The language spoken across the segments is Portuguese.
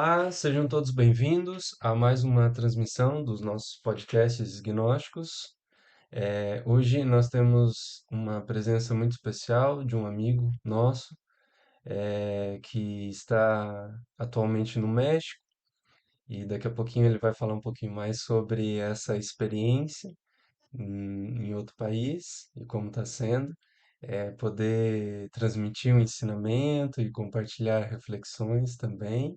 Olá, sejam todos bem-vindos a mais uma transmissão dos nossos podcasts gnósticos. Hoje nós temos uma presença muito especial de um amigo nosso, que está atualmente no México e daqui a pouquinho ele vai falar um pouquinho mais sobre essa experiência em outro país e como está sendo, poder transmitir um ensinamento e compartilhar reflexões também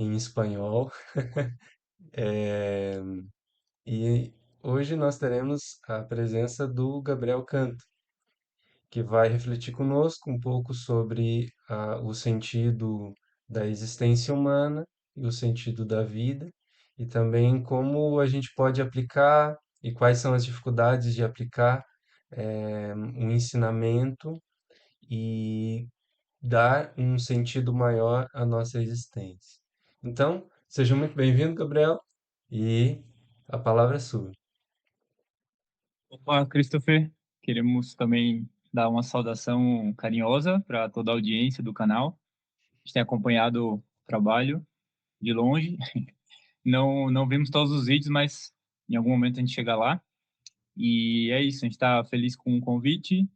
em espanhol. É, e hoje nós teremos a presença do Gabriel Canto, que vai refletir conosco um pouco sobre o sentido da existência humana e o sentido da vida, e também como a gente pode aplicar e quais são as dificuldades de aplicar um ensinamento e dar um sentido maior à nossa existência. Então, seja muito bem-vindo, Gabriel, e a palavra é sua. Olá, Christopher. Queremos também dar uma saudação carinhosa para toda a audiência do canal. A gente tem acompanhado o trabalho de longe. Não vimos todos os vídeos, mas em algum momento a gente chega lá. E é isso, a gente está feliz com o convite,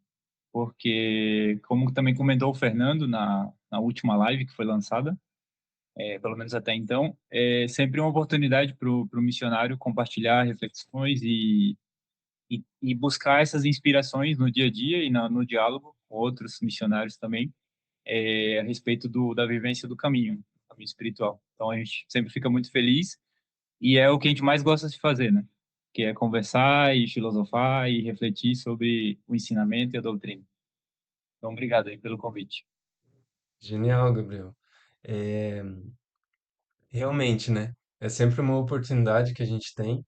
porque, como também comentou o Fernando na última live que foi lançada, pelo menos até então, é sempre uma oportunidade para o missionário compartilhar reflexões e buscar essas inspirações no dia a dia e no diálogo com outros missionários também, a respeito da vivência do caminho espiritual. Então a gente sempre fica muito feliz e é o que a gente mais gosta de fazer, né? Que é conversar e filosofar e refletir sobre o ensinamento e a doutrina. Então obrigado aí pelo convite. Genial, Gabriel. É, realmente, né? É sempre uma oportunidade que a gente tem.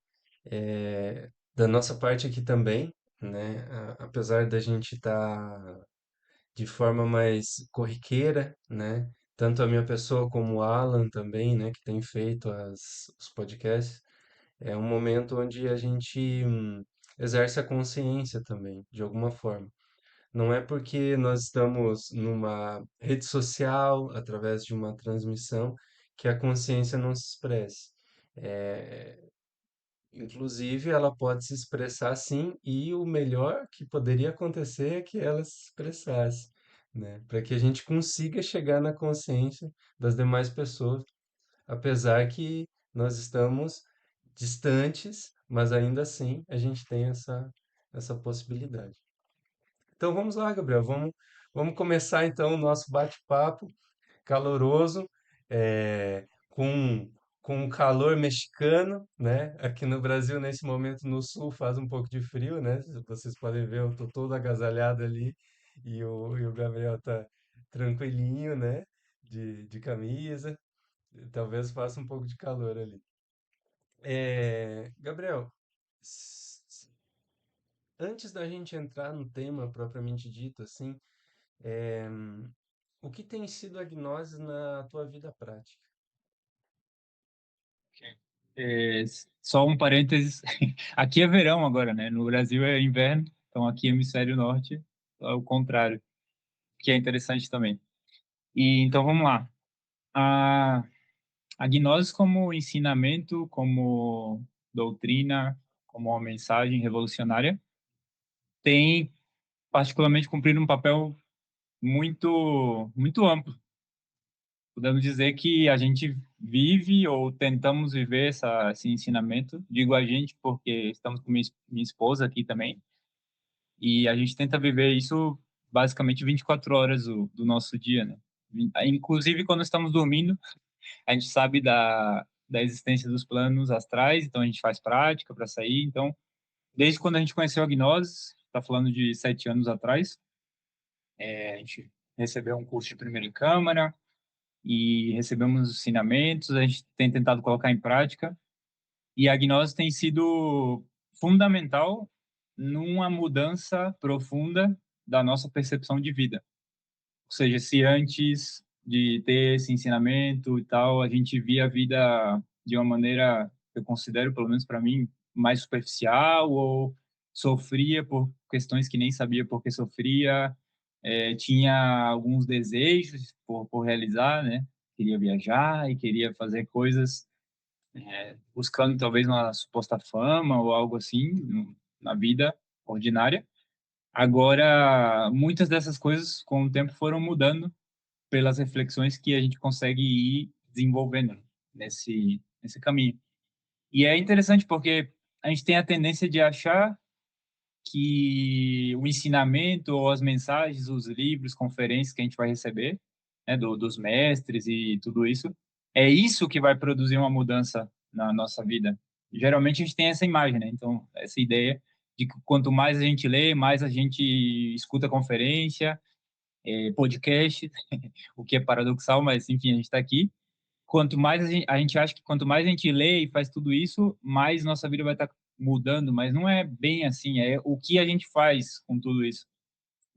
Da nossa parte aqui também, né? Apesar da gente estar de forma mais corriqueira, né? Tanto a minha pessoa como o Alan também, né? Que tem feito os podcasts. É um momento onde a gente exerce a consciência também, de alguma forma. Não é porque nós estamos numa rede social, através de uma transmissão, que a consciência não se expresse. É, inclusive, ela pode se expressar sim, e o melhor que poderia acontecer é que ela se expressasse, né? Para que a gente consiga chegar na consciência das demais pessoas, apesar que nós estamos distantes, mas ainda assim a gente tem essa possibilidade. Então vamos lá, Gabriel, vamos começar então o nosso bate-papo caloroso, com o calor mexicano, né? Aqui no Brasil, nesse momento, no sul, faz um pouco de frio, né? Vocês podem ver, eu tô todo agasalhado ali e o Gabriel tá tranquilinho, né? De camisa, talvez faça um pouco de calor ali. Gabriel, s- antes da gente entrar no tema propriamente dito, assim, é, o que tem sido a gnose na tua vida prática? É, só um parênteses, aqui é verão agora, né? No Brasil é inverno, então aqui hemisfério norte é o contrário, que é interessante também. E então vamos lá. A, a gnose como ensinamento, como doutrina, como uma mensagem revolucionária, tem particularmente cumprido um papel muito amplo. Podemos dizer que a gente vive ou tentamos viver esse ensinamento. Digo a gente porque estamos com minha esposa aqui também, e a gente tenta viver isso basicamente 24 horas do nosso dia, né? Inclusive quando estamos dormindo, a gente sabe da existência dos planos astrais, então a gente faz prática para sair. Então, desde quando a gente conheceu a gnose, está falando de 7 anos atrás, a gente recebeu um curso de primeira em câmara e recebemos os ensinamentos, a gente tem tentado colocar em prática, e a gnose tem sido fundamental numa mudança profunda da nossa percepção de vida. Ou seja, se antes de ter esse ensinamento e tal, a gente via a vida de uma maneira, eu considero, pelo menos para mim, mais superficial, ou sofria por questões que nem sabia por que sofria, tinha alguns desejos por realizar, né? queria viajar e queria fazer coisas buscando talvez uma suposta fama ou algo assim na vida ordinária. Agora, muitas dessas coisas com o tempo foram mudando pelas reflexões que a gente consegue ir desenvolvendo nesse caminho. E é interessante porque a gente tem a tendência de achar que o ensinamento ou as mensagens, os livros, conferências que a gente vai receber, né, dos mestres e tudo isso, é isso que vai produzir uma mudança na nossa vida. Geralmente a gente tem essa imagem, né? Então, essa ideia de que quanto mais a gente lê, mais a gente escuta conferência, podcast, o que é paradoxal, mas enfim, a gente está aqui. Quanto mais a gente acha que quanto mais a gente lê e faz tudo isso, mais nossa vida vai estar mudando, mas não é bem assim, é o que a gente faz com tudo isso.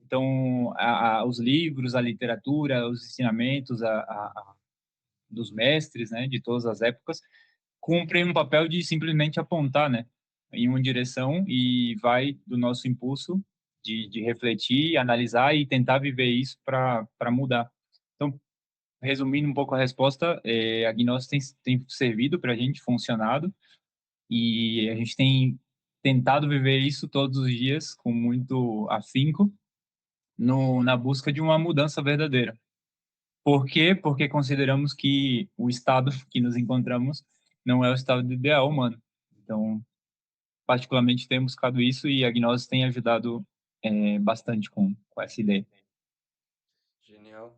Então, os livros, a literatura, os ensinamentos dos mestres, né, de todas as épocas, cumprem um papel de simplesmente apontar, né, em uma direção e vai do nosso impulso de refletir, analisar e tentar viver isso para mudar. Então, resumindo um pouco a resposta, a gnose tem servido para a gente, funcionado, e a gente tem tentado viver isso todos os dias com muito afinco, na busca de uma mudança verdadeira. Por quê? Porque consideramos que o estado que nos encontramos não é o estado ideal humano. Então, particularmente, tenho buscado isso e a gnose tem ajudado bastante com essa ideia. Genial.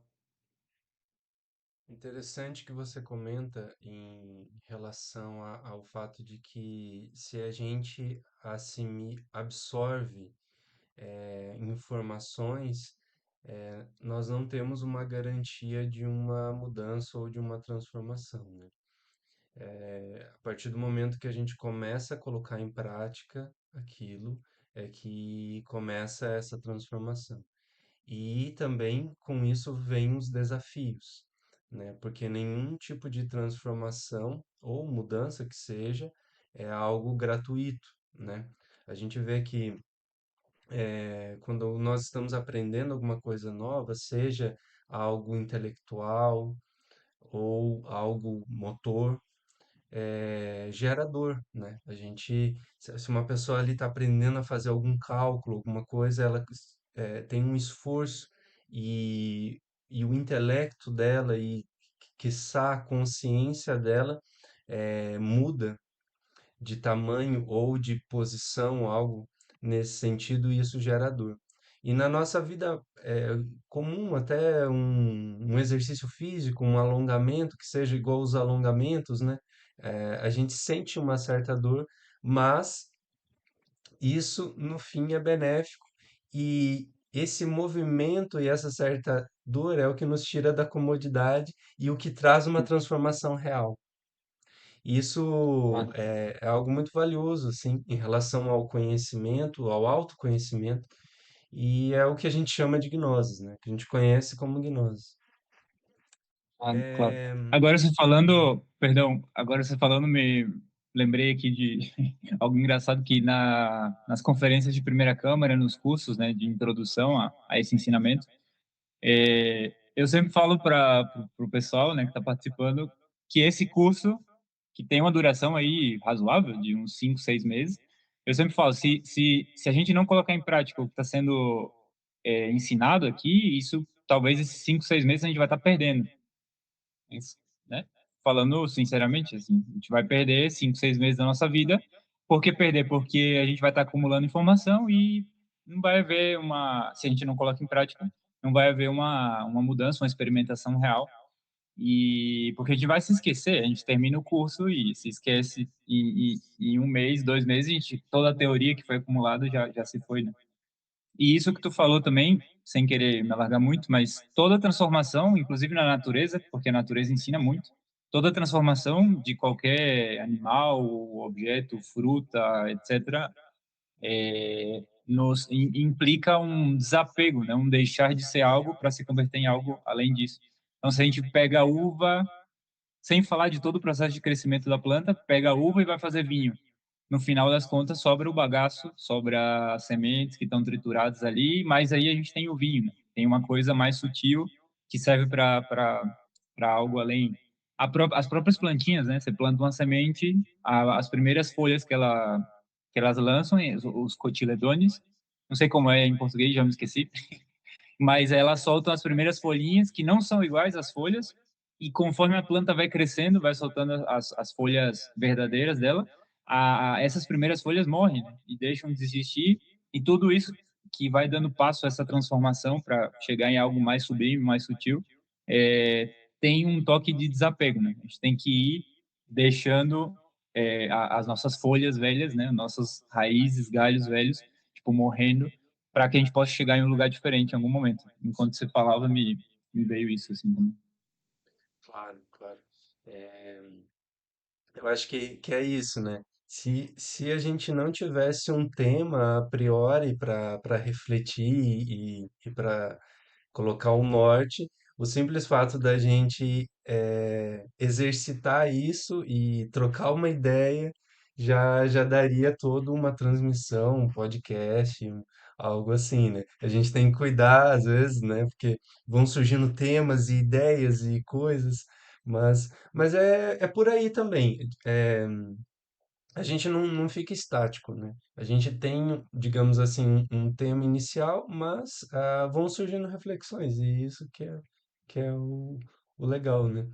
Interessante que você comenta em relação ao fato de que se a gente absorve informações, nós não temos uma garantia de uma mudança ou de uma transformação, né? A partir do momento que a gente começa a colocar em prática aquilo, é que começa essa transformação. E também com isso vem os desafios, né? Porque nenhum tipo de transformação ou mudança que seja é algo gratuito, né? A gente vê que quando nós estamos aprendendo alguma coisa nova, seja algo intelectual ou algo motor, gerador, né? Se uma pessoa ali está aprendendo a fazer algum cálculo, alguma coisa, ela tem um esforço e, e o intelecto dela e, quiçá, a consciência dela muda de tamanho ou de posição, algo nesse sentido, e isso gera dor. E na nossa vida comum, até um exercício físico, um alongamento, que seja igual aos alongamentos, né? A gente sente uma certa dor, mas isso no fim é benéfico. E esse movimento e essa certa dor é o que nos tira da comodidade e o que traz uma transformação real. Isso é algo muito valioso, assim, em relação ao conhecimento, ao autoconhecimento, e é o que a gente chama de gnoses, né? Que a gente conhece como gnose. Ah, claro. É, Agora você falando, perdão, agora você falando, me lembrei aqui de algo engraçado que nas conferências de primeira câmara, nos cursos, né, de introdução a esse ensinamento, eu sempre falo para o pessoal, né, que está participando, que esse curso, que tem uma duração aí razoável, de uns 5, 6 meses, eu sempre falo, se a gente não colocar em prática o que está sendo ensinado aqui, isso, talvez esses 5, 6 meses a gente vai estar perdendo, né? Falando sinceramente, assim, a gente vai perder 5, 6 meses da nossa vida. Por que perder? Porque a gente vai estar acumulando informação e não vai haver se a gente não coloca em prática, não vai haver uma mudança, uma experimentação real. E porque a gente vai se esquecer, a gente termina o curso e se esquece em um mês, 2 meses, toda a teoria que foi acumulada já se foi, né? E isso que tu falou também, sem querer me alargar muito, mas toda transformação, inclusive na natureza, porque a natureza ensina muito, toda transformação de qualquer animal, objeto, fruta, etc., implica um desapego, né? Um deixar de ser algo para se converter em algo além disso. Então, se a gente pega a uva, sem falar de todo o processo de crescimento da planta, pega a uva e vai fazer vinho. No final das contas, sobra o bagaço, sobra as sementes que estão trituradas ali, mas aí a gente tem o vinho, né? Tem uma coisa mais sutil que serve para para algo além. As próprias plantinhas, né? Você planta uma semente, as primeiras folhas que elas lançam, os cotiledones, não sei como é em português, já me esqueci, mas elas soltam as primeiras folhinhas que não são iguais às folhas, e conforme a planta vai crescendo, vai soltando as folhas verdadeiras dela, essas primeiras folhas morrem, né? E deixam de existir, e tudo isso que vai dando passo a essa transformação para chegar em algo mais sublime, mais sutil, é, tem um toque de desapego, né? A gente tem que ir deixando as nossas folhas velhas, né? Nossas raízes, galhos velhos, tipo, morrendo, para que a gente possa chegar em um lugar diferente em algum momento. Enquanto você falava, me veio isso assim também. Claro, claro. É, eu acho que é isso, né? Se a gente não tivesse um tema a priori para refletir e para colocar o norte, o simples fato da gente exercitar isso e trocar uma ideia já daria toda uma transmissão, um podcast, algo assim, né? A gente tem que cuidar às vezes, né? Porque vão surgindo temas e ideias e coisas, mas é por aí também. É, a gente não fica estático, né? A gente tem, digamos assim, um tema inicial, mas vão surgindo reflexões, e isso que é o legal, né?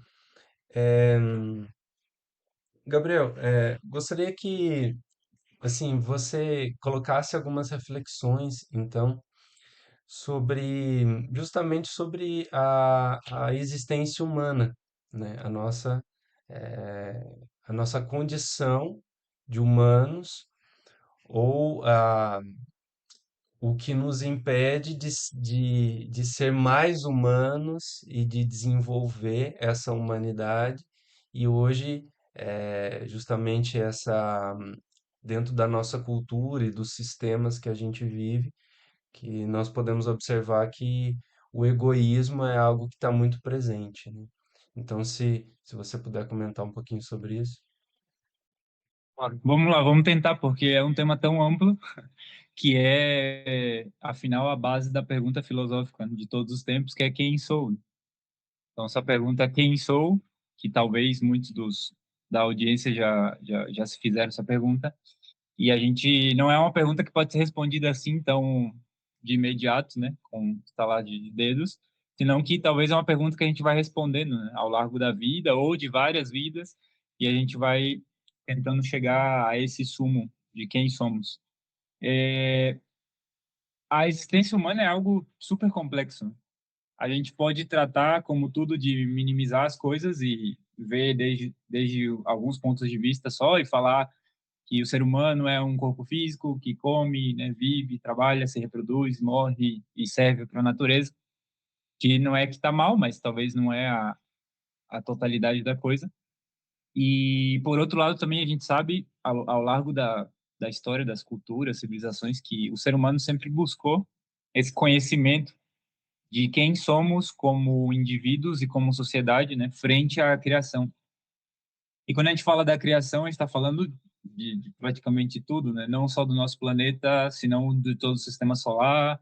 É, Gabriel, gostaria que, assim, você colocasse algumas reflexões, então, justamente sobre a existência humana, né? Eh, a nossa condição de humanos ou o que nos impede de ser mais humanos e de desenvolver essa humanidade. E hoje, justamente dentro da nossa cultura e dos sistemas que a gente vive, que nós podemos observar que o egoísmo é algo que está muito presente, né? Então, se você puder comentar um pouquinho sobre isso. Claro. Vamos lá, vamos tentar, porque é um tema tão amplo que é, afinal, a base da pergunta filosófica de todos os tempos, que é quem sou? Então, essa pergunta, quem sou, que talvez muitos da audiência já se fizeram essa pergunta, e a gente não é uma pergunta que pode ser respondida assim tão de imediato, né, com estalar de dedos, senão que talvez é uma pergunta que a gente vai respondendo, né, ao largo da vida ou de várias vidas, e a gente vai tentando chegar a esse sumo de quem somos. A existência humana é algo super complexo, né? A gente pode tratar como tudo de minimizar as coisas e ver desde alguns pontos de vista só e falar que o ser humano é um corpo físico que come, né, vive, trabalha, se reproduz, morre e serve para a natureza, que não é que está mal, mas talvez não é a totalidade da coisa. E, por outro lado, também a gente sabe, ao largo da história, das culturas, civilizações, que o ser humano sempre buscou esse conhecimento de quem somos como indivíduos e como sociedade, né, frente à criação. E quando a gente fala da criação, a gente está falando de praticamente tudo, né? Não só do nosso planeta, senão de todo o sistema solar,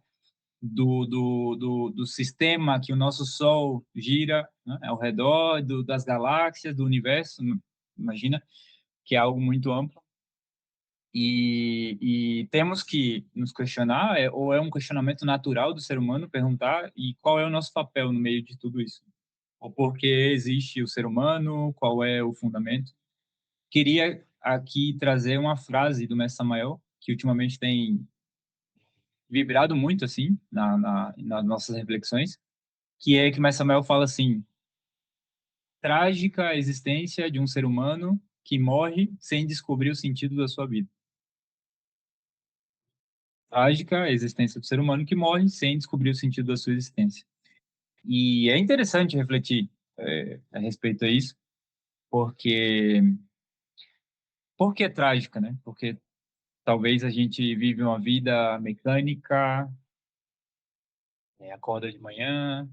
do sistema que o nosso Sol gira, né, ao redor, das galáxias, do universo, imagina, que é algo muito amplo. E temos que nos questionar, ou é um questionamento natural do ser humano, perguntar, e qual é o nosso papel no meio de tudo isso? O porquê existe o ser humano, qual é o fundamento? Queria aqui trazer uma frase do Mestre Samael, que ultimamente tem vibrado muito, assim, nas nossas reflexões, que é que o Mestre Samael fala assim: trágica a existência de um ser humano que morre sem descobrir o sentido da sua vida. Trágica a existência do ser humano que morre sem descobrir o sentido da sua existência. E é interessante refletir a respeito a isso, porque porque é trágica, né? Porque talvez a gente vive uma vida mecânica, acorda de manhã,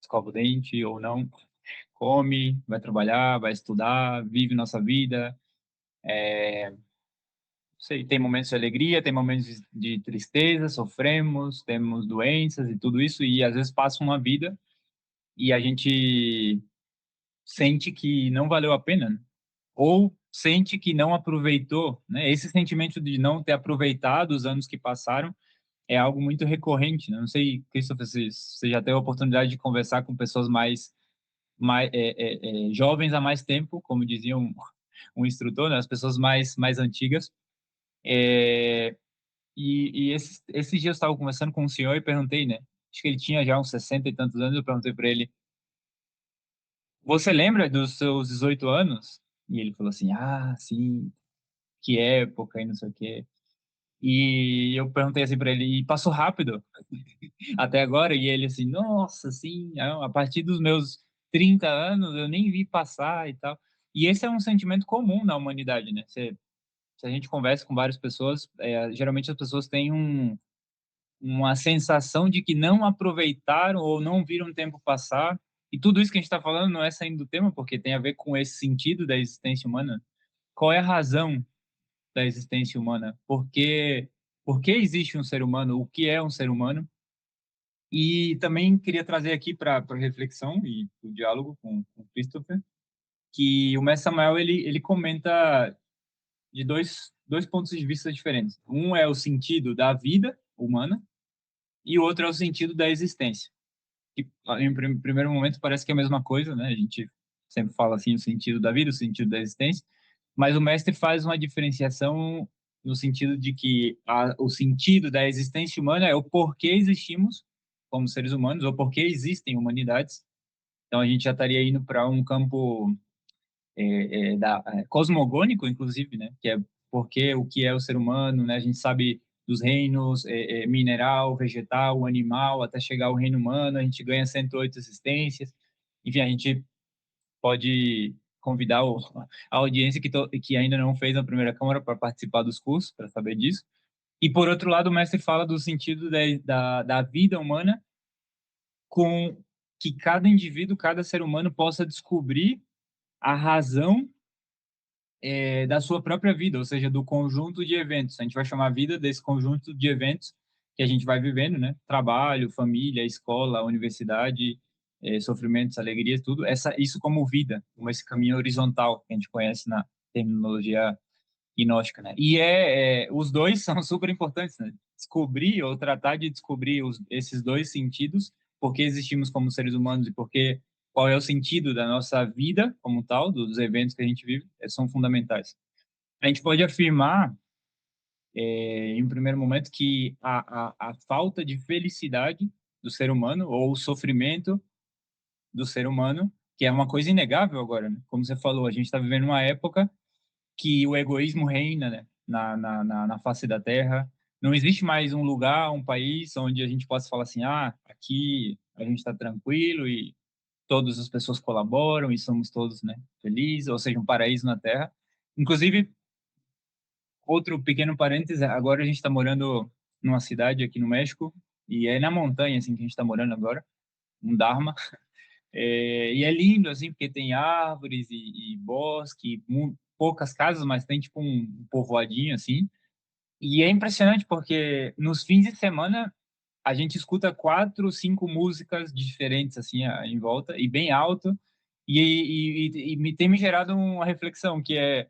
escova o dente ou não, come, vai trabalhar, vai estudar, vive nossa vida. Sei, tem momentos de alegria, tem momentos de tristeza, sofremos, temos doenças e tudo isso, e às vezes passa uma vida e a gente sente que não valeu a pena, né? Ou sente que não aproveitou, né? Esse sentimento de não ter aproveitado os anos que passaram é algo muito recorrente, né? Não sei, Christopher, se você já teve a oportunidade de conversar com pessoas jovens há mais tempo, como dizia um instrutor, né? As pessoas mais antigas. É, e esses dias eu estava conversando com um senhor e perguntei, né? Acho que ele tinha já uns 60 e tantos anos. Eu perguntei para ele: Você lembra dos seus 18 anos? E ele falou assim: Ah, sim, que época e não sei o quê. E eu perguntei assim para ele: E passou rápido até agora? E ele assim: Nossa, sim, a partir dos meus 30 anos eu nem vi passar e tal. E esse é um sentimento comum na humanidade, né? Se a gente conversa com várias pessoas, geralmente as pessoas têm uma sensação de que não aproveitaram ou não viram o tempo passar. E tudo isso que a gente está falando não é saindo do tema, porque tem a ver com esse sentido da existência humana. Qual é a razão da existência humana? Por que existe um ser humano? O que é um ser humano? E também queria trazer aqui para reflexão e o diálogo com o Christopher, que o Mestre Samael ele comenta de dois pontos de vista diferentes. Um é o sentido da vida humana e o outro é o sentido da existência. Que em primeiro momento parece que é a mesma coisa, né? A gente sempre fala assim o sentido da vida, o sentido da existência, mas o mestre faz uma diferenciação no sentido de que o sentido da existência humana é o porquê existimos como seres humanos, ou porquê existem humanidades. Então a gente já estaria indo para um campo cosmogônico, inclusive, né? Que é porque o que é o ser humano, né? A gente sabe dos reinos mineral, vegetal, animal, até chegar ao reino humano, a gente ganha 108 existências. Enfim, a gente pode convidar a audiência que ainda não fez a primeira câmara para participar dos cursos, para saber disso. E, por outro lado, o mestre fala do sentido da vida humana com que cada indivíduo, cada ser humano possa descobrir a razão da sua própria vida, ou seja, do conjunto de eventos. A gente vai chamar a vida desse conjunto de eventos que a gente vai vivendo, né? Trabalho, família, escola, universidade, sofrimentos, alegrias, tudo. Isso como vida, como esse caminho horizontal que a gente conhece na terminologia gnóstica, né? E os dois são super importantes, né? Descobrir ou tratar de descobrir esses dois sentidos, por que existimos como seres humanos e qual é o sentido da nossa vida como tal, dos eventos que a gente vive, são fundamentais. A gente pode afirmar, em um primeiro momento, que a falta de felicidade do ser humano, ou o sofrimento do ser humano, que é uma coisa inegável agora, né? Como você falou, a gente está vivendo uma época que o egoísmo reina, né, na face da Terra. Não existe mais um lugar, um país onde a gente possa falar assim, aqui a gente está tranquilo e todas as pessoas colaboram e somos todos, né, felizes, ou seja, um paraíso na Terra. Inclusive, outro pequeno parênteses, agora a gente está morando numa cidade aqui no México, e é na montanha, assim, que a gente está morando agora, um Dharma, e é lindo, assim, porque tem árvores e bosque, poucas casas, mas tem, tipo, um povoadinho, assim, e é impressionante porque nos fins de semana a gente escuta quatro, cinco músicas diferentes, assim, em volta, e bem alto, e me tem me gerado uma reflexão, que é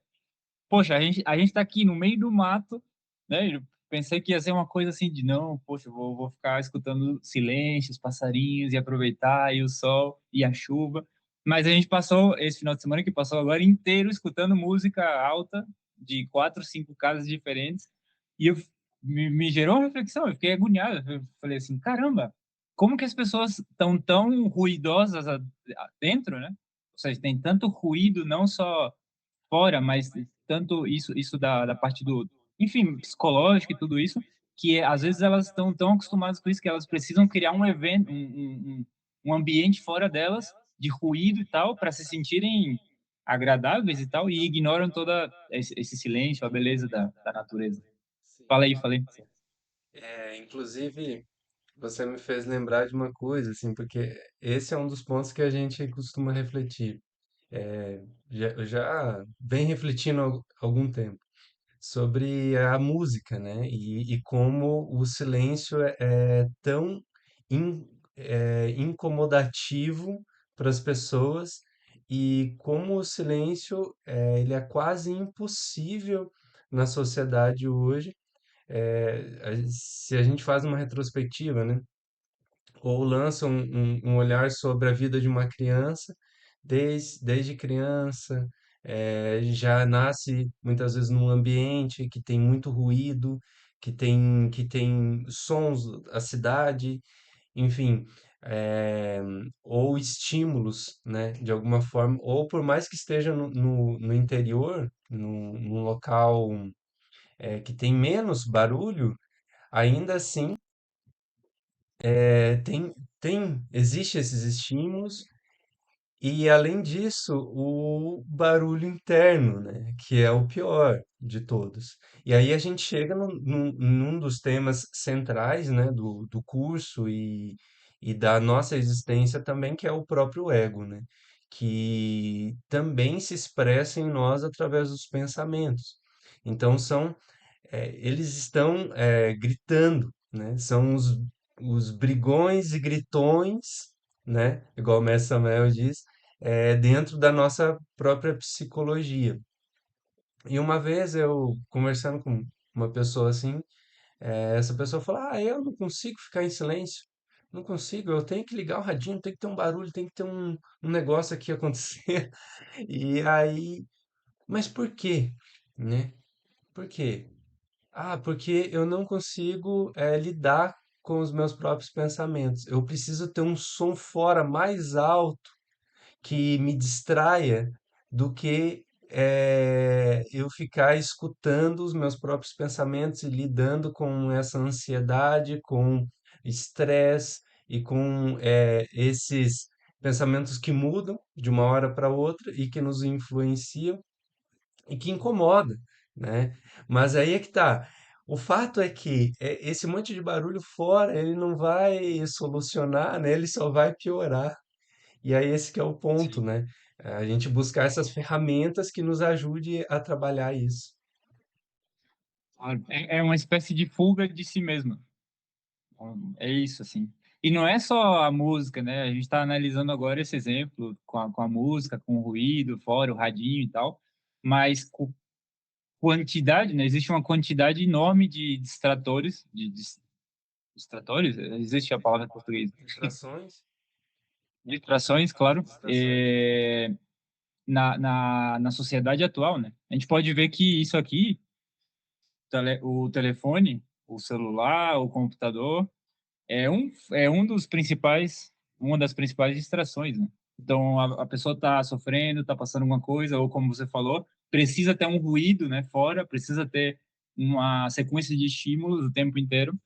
poxa, a gente tá aqui no meio do mato, né? Eu pensei que ia ser uma coisa assim de não, poxa, vou ficar escutando silêncio, os passarinhos e aproveitar, e o sol e a chuva. Mas a gente passou esse final de semana que passou agora inteiro escutando música alta de quatro, cinco casas diferentes. E me gerou uma reflexão, eu fiquei agoniado. Eu falei assim, caramba, como que as pessoas estão tão ruidosas dentro, né? Ou seja, tem tanto ruído, não só fora, mas tanto isso da parte enfim, psicológico e tudo isso, que às vezes elas estão tão acostumadas com isso que elas precisam criar um evento, um ambiente fora delas de ruído e tal, para se sentirem agradáveis e tal, e ignoram toda esse silêncio, a beleza da natureza. Sim. Fala aí, falei. Inclusive, você me fez lembrar de uma coisa, assim, porque esse é um dos pontos que a gente costuma refletir. Já vem refletindo há algum tempo sobre a música, né? E como o silêncio é tão in- incomodativo para as pessoas e como o silêncio, ele é quase impossível na sociedade hoje. Se a gente faz uma retrospectiva, né? Ou lança um olhar sobre a vida de uma criança, desde criança, já nasce muitas vezes num ambiente que tem muito ruído, que tem sons, a cidade, enfim, ou estímulos, né, de alguma forma, ou por mais que esteja no interior, num local, que tem menos barulho, ainda assim existe esses estímulos e, além disso, o barulho interno, né, que é o pior de todos. E aí a gente chega num dos temas centrais, né, do curso e da nossa existência também, que é o próprio ego, né, que também se expressa em nós através dos pensamentos. Então, eles estão gritando, né? São os brigões e gritões, né? Igual o Mestre Samuel diz, dentro da nossa própria psicologia. E uma vez eu conversando com uma pessoa assim, essa pessoa falou: Ah, eu não consigo ficar em silêncio. Não consigo, eu tenho que ligar o radinho, tem que ter um barulho, tem que ter um negócio aqui acontecer. E aí, mas por quê? Né? Por quê? Ah, porque eu não consigo lidar com os meus próprios pensamentos. Eu preciso ter um som fora mais alto que me distraia do que eu ficar escutando os meus próprios pensamentos e lidando com essa ansiedade, com estresse e com esses pensamentos que mudam de uma hora para outra e que nos influenciam e que incomoda, né? Mas aí é que tá. O fato é que esse monte de barulho fora, ele não vai solucionar, né? Ele só vai piorar. E aí esse que é o ponto, Sim. né? A gente buscar essas ferramentas que nos ajude a trabalhar isso. É uma espécie de fuga de si mesma. É isso, assim. E não é só a música, né? A gente está analisando agora esse exemplo com a música, com o ruído fora, o radinho e tal, mas quantidade, né? Existe uma quantidade enorme de distratores, distratores? Existe a palavra em português. Distrações? Distrações, claro, Distrações. na sociedade atual, né? A gente pode ver que isso aqui, o telefone, o celular, o computador, é um dos principais, uma das principais distrações, né? Então, a pessoa está sofrendo, está passando alguma coisa, ou como você falou, precisa ter um ruído, né, fora, precisa ter uma sequência de estímulos o tempo inteiro,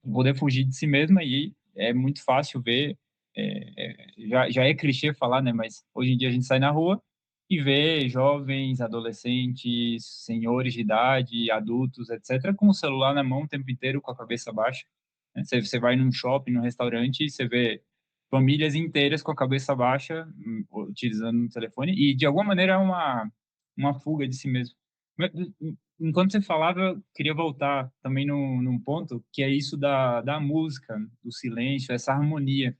poder fugir de si mesma, e é muito fácil ver, já é clichê falar, né, mas hoje em dia a gente sai na rua e vê jovens, adolescentes, senhores de idade, adultos, etc., com o celular na mão o tempo inteiro, com a cabeça baixa, né? Você vai num shopping, num restaurante, e você vê famílias inteiras com a cabeça baixa, utilizando o telefone, e de alguma maneira é uma fuga de si mesmo. Enquanto você falava, eu queria voltar também num ponto, que é isso da música, do silêncio, essa harmonia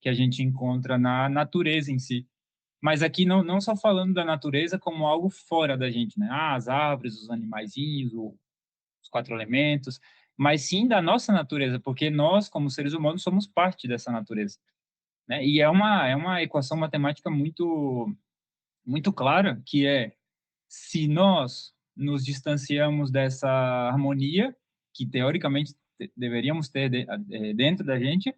que a gente encontra na natureza em si. Mas aqui não só falando da natureza como algo fora da gente, né? Ah, as árvores, os animaizinhos, os quatro elementos, mas sim da nossa natureza, porque nós, como seres humanos, somos parte dessa natureza, né? E é uma equação matemática muito, muito clara, que é: se nós nos distanciamos dessa harmonia, que teoricamente deveríamos ter dentro da gente,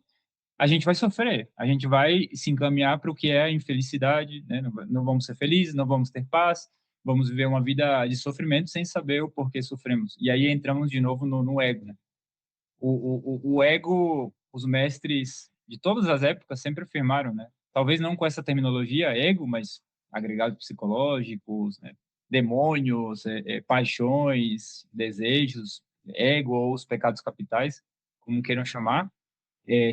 a gente vai sofrer, a gente vai se encaminhar para o que é a infelicidade, né? Não vamos ser felizes, não vamos ter paz, vamos viver uma vida de sofrimento sem saber o porquê sofremos. E aí entramos de novo no ego, né? O ego, os mestres de todas as épocas sempre afirmaram, né? Talvez não com essa terminologia ego, mas agregados psicológicos, né? Demônios, paixões, desejos, ego ou os pecados capitais, como queiram chamar,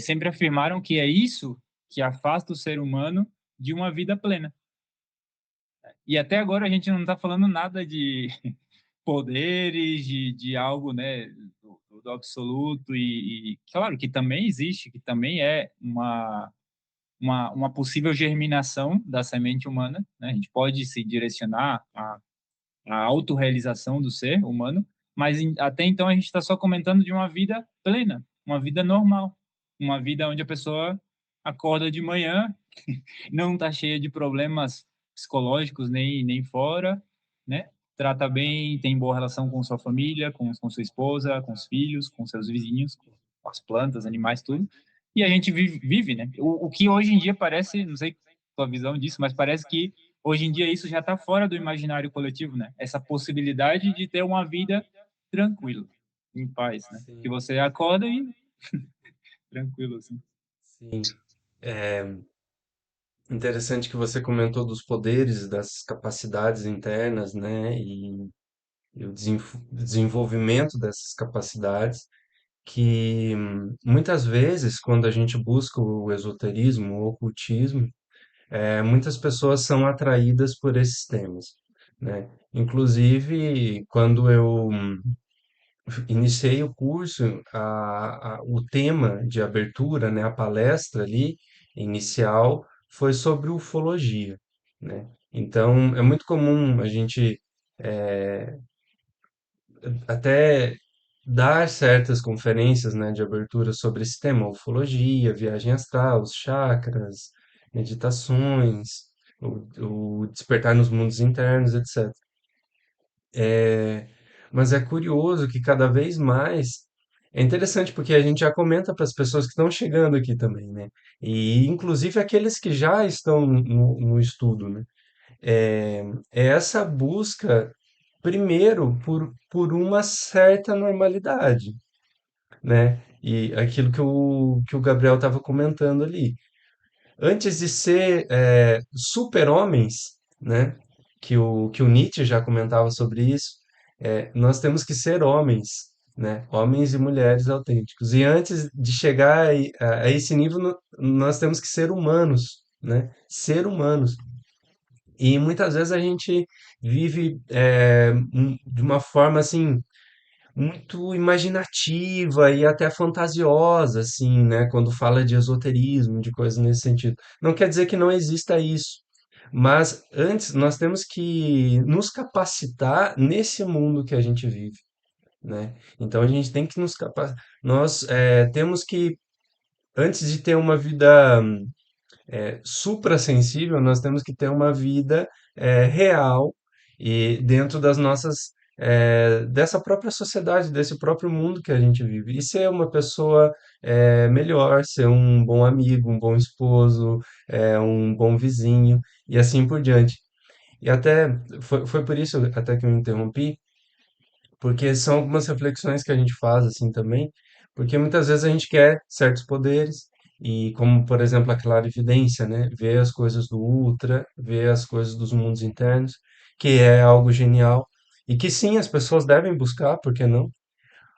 sempre afirmaram que é isso que afasta o ser humano de uma vida plena. E até agora a gente não está falando nada de poderes, de algo, né, do absoluto, e claro que também existe, que também é uma possível germinação da semente humana, né? A gente pode se direcionar à autorrealização do ser humano, mas até então a gente está só comentando de uma vida plena, uma vida normal, uma vida onde a pessoa acorda de manhã, não está cheia de problemas psicológicos nem fora, né? Trata bem, tem boa relação com sua família, com sua esposa, com os filhos, com seus vizinhos, com as plantas, animais, tudo. E a gente vive, né? O que hoje em dia parece, não sei sua visão disso, mas parece que hoje em dia isso já está fora do imaginário coletivo, né? Essa possibilidade de ter uma vida tranquila, em paz, né? Que Sim, você acorda e tranquilo, assim. sim. É interessante que você comentou dos poderes, das capacidades internas, né? E o desenvolvimento dessas capacidades, que muitas vezes, quando a gente busca o esoterismo, o ocultismo, muitas pessoas são atraídas por esses temas, né? Inclusive, quando eu iniciei o curso, o tema de abertura, né, a palestra ali inicial foi sobre ufologia, né? Então, é muito comum a gente até dar certas conferências, né, de abertura sobre esse tema, ufologia, viagem astral, os chakras, meditações, o despertar nos mundos internos, etc. Mas é curioso que cada vez mais é interessante porque a gente já comenta para as pessoas que estão chegando aqui também, né? E inclusive aqueles que já estão no estudo, né? É essa busca, primeiro, por uma certa normalidade, né? E aquilo que o Gabriel estava comentando ali. Antes de ser super-homens, né? Que o Nietzsche já comentava sobre isso, nós temos que ser homens, né? Homens e mulheres autênticos. E antes de chegar a esse nível, nós temos que ser humanos, né? Ser humanos. E muitas vezes a gente vive de uma forma assim muito imaginativa e até fantasiosa, assim, né? Quando fala de esoterismo, de coisas nesse sentido. Não quer dizer que não exista isso, mas antes nós temos que nos capacitar nesse mundo que a gente vive, né? Então a gente tem que nos capacitar. Nós temos que, antes de ter uma vida suprassensível, nós temos que ter uma vida real e dentro das nossas dessa própria sociedade, desse próprio mundo que a gente vive. E ser uma pessoa melhor, ser um bom amigo, um bom esposo, um bom vizinho e assim por diante. E até foi por isso até que eu interrompi, porque são algumas reflexões que a gente faz assim também, porque muitas vezes a gente quer certos poderes e como por exemplo a clarividência, né, ver as coisas do ultra, ver as coisas dos mundos internos, que é algo genial e que sim, as pessoas devem buscar, por que não?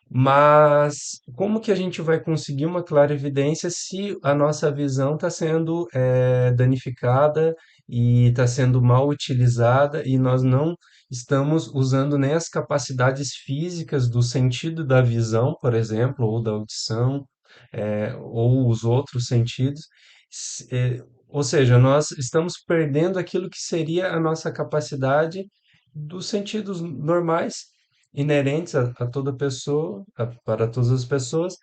Mas como que a gente vai conseguir uma clarividência se a nossa visão está sendo danificada e está sendo mal utilizada e nós não estamos usando nem as capacidades físicas do sentido da visão, por exemplo, ou da audição, ou os outros sentidos. Ou seja, nós estamos perdendo aquilo que seria a nossa capacidade dos sentidos normais inerentes a toda pessoa, para todas as pessoas,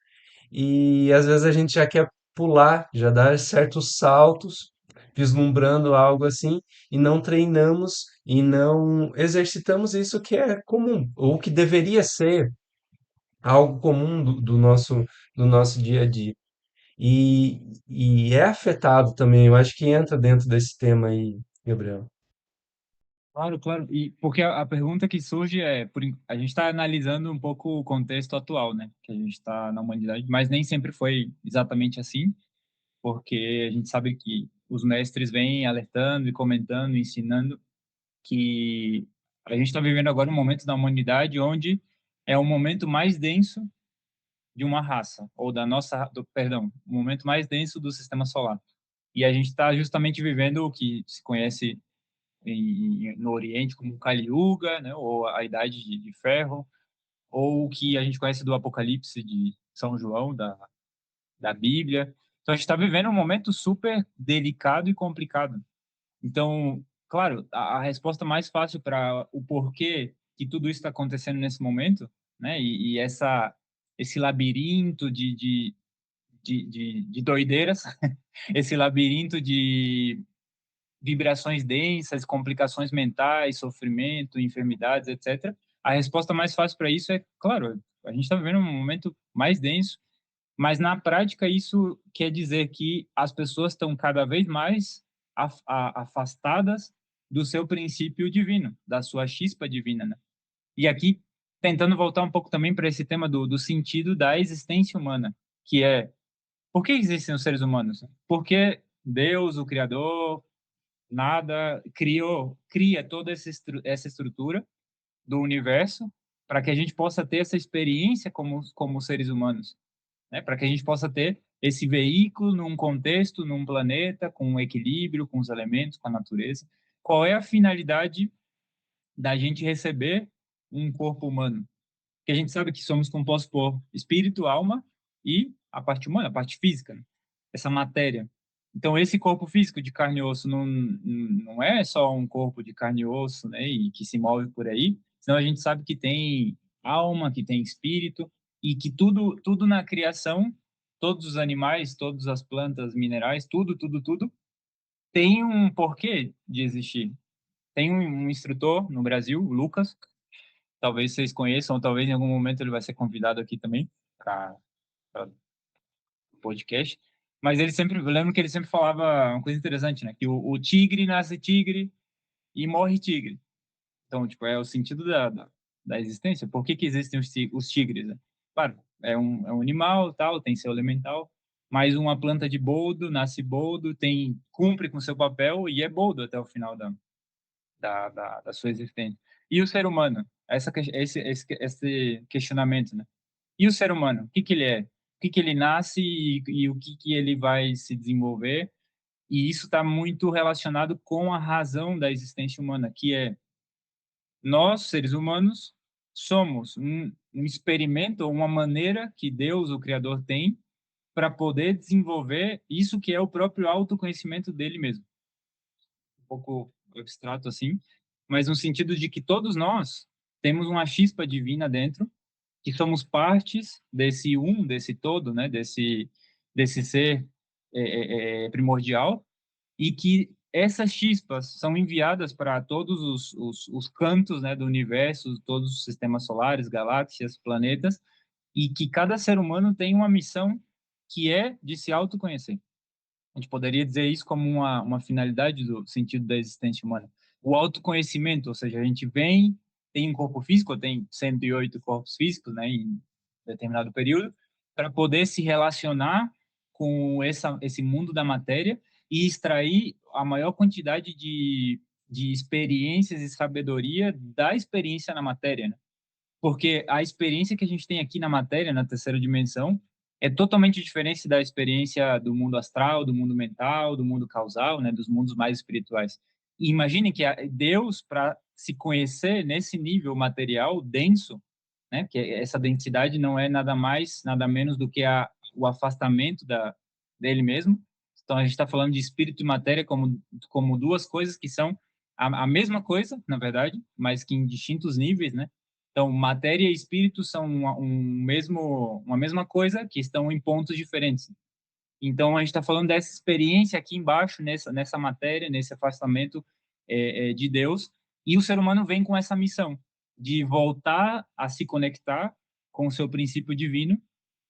e às vezes a gente já quer pular, já dar certos saltos, vislumbrando algo assim, e não treinamos e não exercitamos isso que é comum, ou que deveria ser algo comum do nosso dia a dia. E é afetado também, eu acho que entra dentro desse tema aí, Gabriel. Claro, claro. E porque a pergunta que surge é, a gente está analisando um pouco o contexto atual, né? Que a gente está na humanidade, mas nem sempre foi exatamente assim, porque a gente sabe que os mestres vêm alertando e comentando, ensinando que a gente está vivendo agora um momento da humanidade onde é o momento mais denso de uma raça, ou da nossa, perdão, o momento mais denso do sistema solar. E a gente está justamente vivendo o que se conhece no Oriente como o Kali Yuga, né, ou a Idade de Ferro, ou o que a gente conhece do Apocalipse de São João, da Bíblia, Então, a gente está vivendo um momento super delicado e complicado. Então, claro, a resposta mais fácil para o porquê que tudo isso está acontecendo nesse momento, né? E esse labirinto de doideiras, esse labirinto de vibrações densas, complicações mentais, sofrimento, enfermidades, etc. A resposta mais fácil para isso é, claro, a gente está vivendo um momento mais denso, mas na prática isso quer dizer que as pessoas estão cada vez mais afastadas do seu princípio divino, da sua chispa divina, né? E aqui tentando voltar um pouco também para esse tema do sentido da existência humana, que é por que existem os seres humanos? Porque Deus, o Criador, nada cria toda essa estrutura do universo para que a gente possa ter essa experiência como seres humanos, né? Para que a gente possa ter esse veículo num contexto, num planeta, com um equilíbrio, com os elementos, com a natureza. Qual é a finalidade da gente receber um corpo humano? Porque a gente sabe que somos compostos por espírito, alma e a parte humana, a parte física, né? Essa matéria. Então, esse corpo físico de carne e osso não é só um corpo de carne e osso, né, e que se move por aí, senão a gente sabe que tem alma, que tem espírito, e que tudo na criação, todos os animais, todas as plantas, minerais, tudo, tem um porquê de existir. Tem um instrutor no Brasil, o Lucas, talvez vocês conheçam, ou talvez em algum momento ele vai ser convidado aqui também para o podcast. Mas ele sempre, eu lembro que ele sempre falava uma coisa interessante, né? Que o tigre nasce tigre e morre tigre. Então, tipo, é o sentido da existência. Por que que existem os tigres, né? Claro, é um animal, tal, tem seu elemental, mas uma planta de boldo nasce boldo, cumpre com seu papel e é boldo até o final da sua existência. E o ser humano? Esse questionamento, né? E o ser humano? O que que ele é? O que que ele nasce e o que que ele vai se desenvolver? E isso está muito relacionado com a razão da existência humana, que é nós, seres humanos, somos um experimento, ou uma maneira que Deus, o Criador, tem para poder desenvolver isso que é o próprio autoconhecimento dele mesmo. Um pouco abstrato assim, mas no sentido de que todos nós temos uma chispa divina dentro, que somos partes desse todo, né, desse ser primordial, e que essas chispas são enviadas para todos os cantos, né, do universo, todos os sistemas solares, galáxias, planetas, e que cada ser humano tem uma missão que é de se autoconhecer. A gente poderia dizer isso como uma finalidade do sentido da existência humana. O autoconhecimento, ou seja, a gente tem um corpo físico, tem 108 corpos físicos, né, em determinado período, para poder se relacionar com esse mundo da matéria e extrair a maior quantidade de experiências e sabedoria da experiência na matéria, né? Porque a experiência que a gente tem aqui na matéria, na terceira dimensão, é totalmente diferente da experiência do mundo astral, do mundo mental, do mundo causal, né, dos mundos mais espirituais. E imagine que Deus, para se conhecer nesse nível material denso, né, que essa densidade não é nada mais, nada menos do que o afastamento dele mesmo. Então, a gente está falando de espírito e matéria como duas coisas que são a mesma coisa, na verdade, mas que em distintos níveis, né? Então, matéria e espírito são uma mesma coisa que estão em pontos diferentes. Então, a gente está falando dessa experiência aqui embaixo, nessa matéria, nesse afastamento de Deus, e o ser humano vem com essa missão de voltar a se conectar com o seu princípio divino,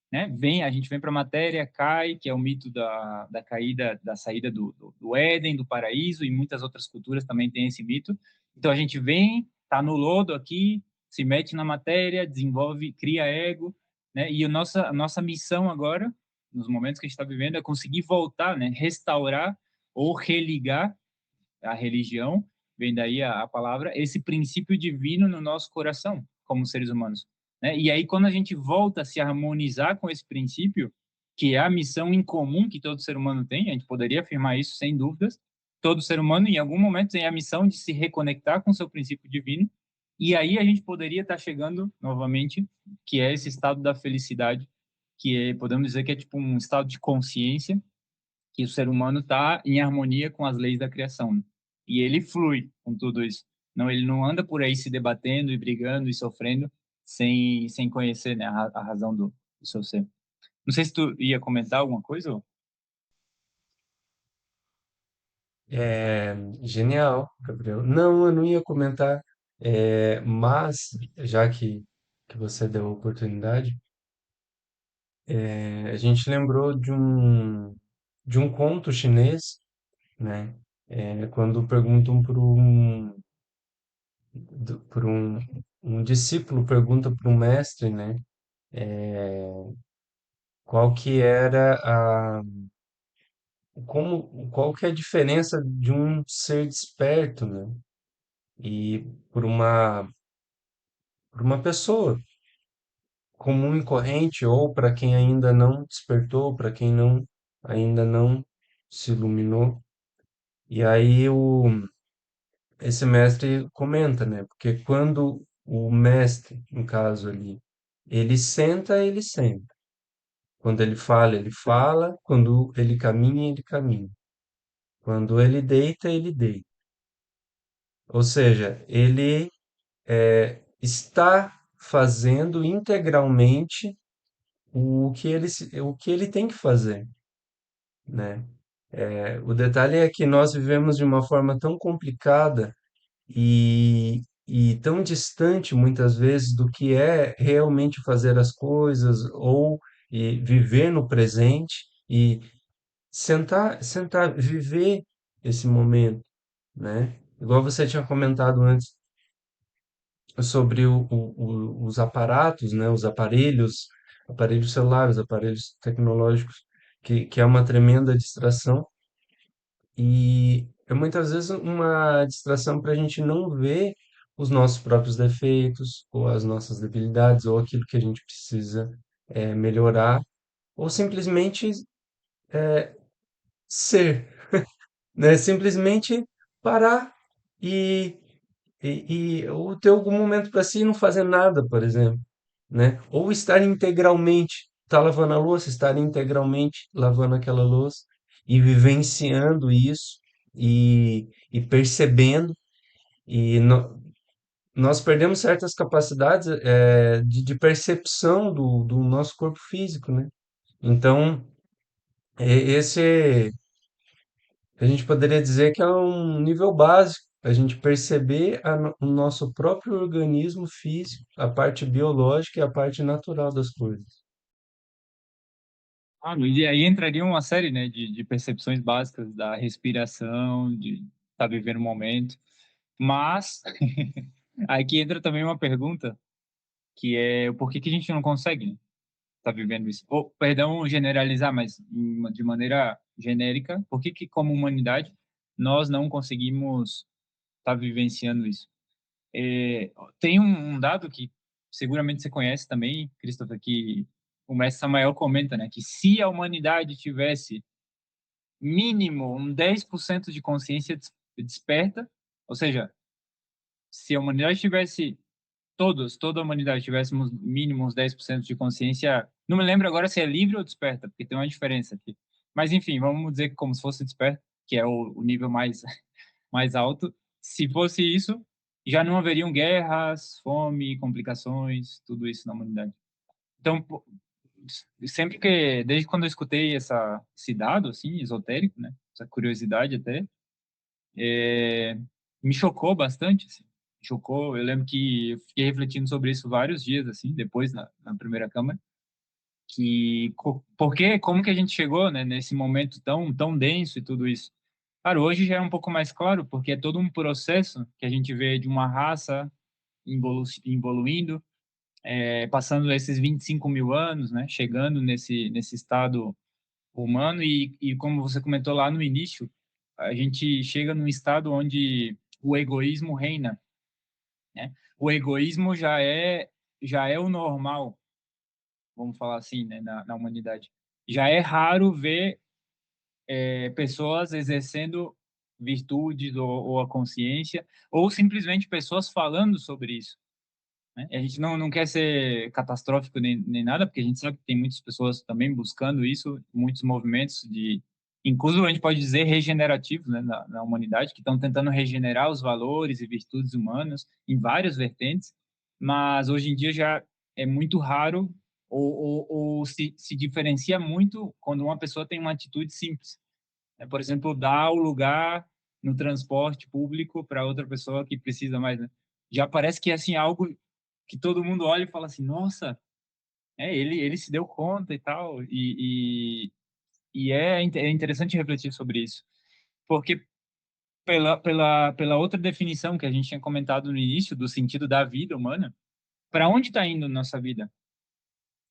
né? A gente vem para a matéria, cai, que é o mito da caída, da saída do Éden, do paraíso, e muitas outras culturas também têm esse mito. Então, a gente vem, está no lodo aqui, se mete na matéria, desenvolve, cria ego, né? E a nossa missão agora, nos momentos que a gente está vivendo, é conseguir voltar, né? Restaurar ou religar a religião, vem daí a palavra, esse princípio divino no nosso coração, como seres humanos, né? E aí, quando a gente volta a se harmonizar com esse princípio, que é a missão em comum que todo ser humano tem, a gente poderia afirmar isso sem dúvidas, todo ser humano, em algum momento, tem a missão de se reconectar com o seu princípio divino, e aí a gente poderia estar chegando, novamente, que é esse estado da felicidade, que podemos dizer que é tipo um estado de consciência que o ser humano está em harmonia com as leis da criação, né? E ele flui com tudo isso. Não, ele não anda por aí se debatendo e brigando e sofrendo sem conhecer, né, a razão do seu ser. Não sei se tu ia comentar alguma coisa. É, genial, Gabriel. Não, eu não ia comentar, mas já que você deu a oportunidade, a gente lembrou de um conto chinês, né? Quando perguntam por um discípulo pergunta para um mestre, né? Qual que era qual que é a diferença de um ser desperto, né? E por por uma pessoa comum e corrente, ou para quem ainda não despertou, para quem ainda não se iluminou. E aí esse mestre comenta, né? Porque quando o mestre, no caso ali, ele senta, ele senta. Quando ele fala, ele fala. Quando ele caminha, ele caminha. Quando ele deita, ele deita. Ou seja, ele está fazendo integralmente o que ele tem que fazer, né? O detalhe é que nós vivemos de uma forma tão complicada e tão distante muitas vezes do que é realmente fazer as coisas ou viver no presente e sentar, viver esse momento, né? Igual você tinha comentado antes sobre os aparatos, né? Os aparelhos celulares, aparelhos tecnológicos, que é uma tremenda distração e é muitas vezes uma distração para a gente não ver os nossos próprios defeitos, ou as nossas debilidades, ou aquilo que a gente precisa melhorar, ou simplesmente ser, né? Simplesmente parar e, ou ter algum momento para si e não fazer nada, por exemplo, né? Ou estar integralmente, estar lavando a louça, estar integralmente lavando aquela louça e vivenciando isso e percebendo e nós perdemos certas capacidades de percepção do nosso corpo físico, né? Então, esse a gente poderia dizer que é um nível básico, a gente perceber o nosso próprio organismo físico, a parte biológica e a parte natural das coisas. Ah, e aí entraria uma série, né, de percepções básicas da respiração, de estar vivendo o momento. Mas aqui entra também uma pergunta, que é o porquê que a gente não consegue, né, estar vivendo isso? Ou, perdão, generalizar, mas de maneira genérica, por que que, como humanidade, nós não conseguimos estar vivenciando isso? Tem um dado que seguramente você conhece também, Christopher, que o mestre Samael comenta, né, que se a humanidade tivesse mínimo um 10% de consciência desperta, ou seja, se a humanidade tivesse toda a humanidade tivéssemos mínimo uns 10% de consciência, não me lembro agora se é livre ou desperta, porque tem uma diferença aqui. Mas enfim, vamos dizer que como se fosse desperta, que é o nível mais mais alto. Se fosse isso, já não haveriam guerras, fome, complicações, tudo isso na humanidade. Então, sempre que, desde quando eu escutei esse dado, assim, esotérico, né, essa curiosidade até, é, me chocou bastante, assim. Me chocou. Eu lembro que eu fiquei refletindo sobre isso vários dias, assim, depois na primeira câmara, que porque como que a gente chegou, né, nesse momento tão denso e tudo isso. Claro, hoje já é um pouco mais claro, porque é todo um processo que a gente vê de uma raça evoluindo, passando esses 25 mil anos, né, chegando nesse estado humano e como você comentou lá no início, a gente chega num estado onde o egoísmo reina, né? O egoísmo já é o normal, vamos falar assim, né, na humanidade. Já é raro ver pessoas exercendo virtudes ou a consciência, ou simplesmente pessoas falando sobre isso. né? A gente não quer ser catastrófico nem nada, porque a gente sabe que tem muitas pessoas também buscando isso, muitos movimentos de, inclusive a gente pode dizer regenerativos, né, na humanidade, que estão tentando regenerar os valores e virtudes humanas em várias vertentes, mas hoje em dia já é muito raro ou se diferencia muito quando uma pessoa tem uma atitude simples, né? Por exemplo, dar o lugar no transporte público para outra pessoa que precisa mais, né? Já parece que é assim algo que todo mundo olha e fala assim, nossa, ele se deu conta e tal, é interessante refletir sobre isso, porque pela outra definição que a gente tinha comentado no início do sentido da vida humana, para onde está indo nossa vida?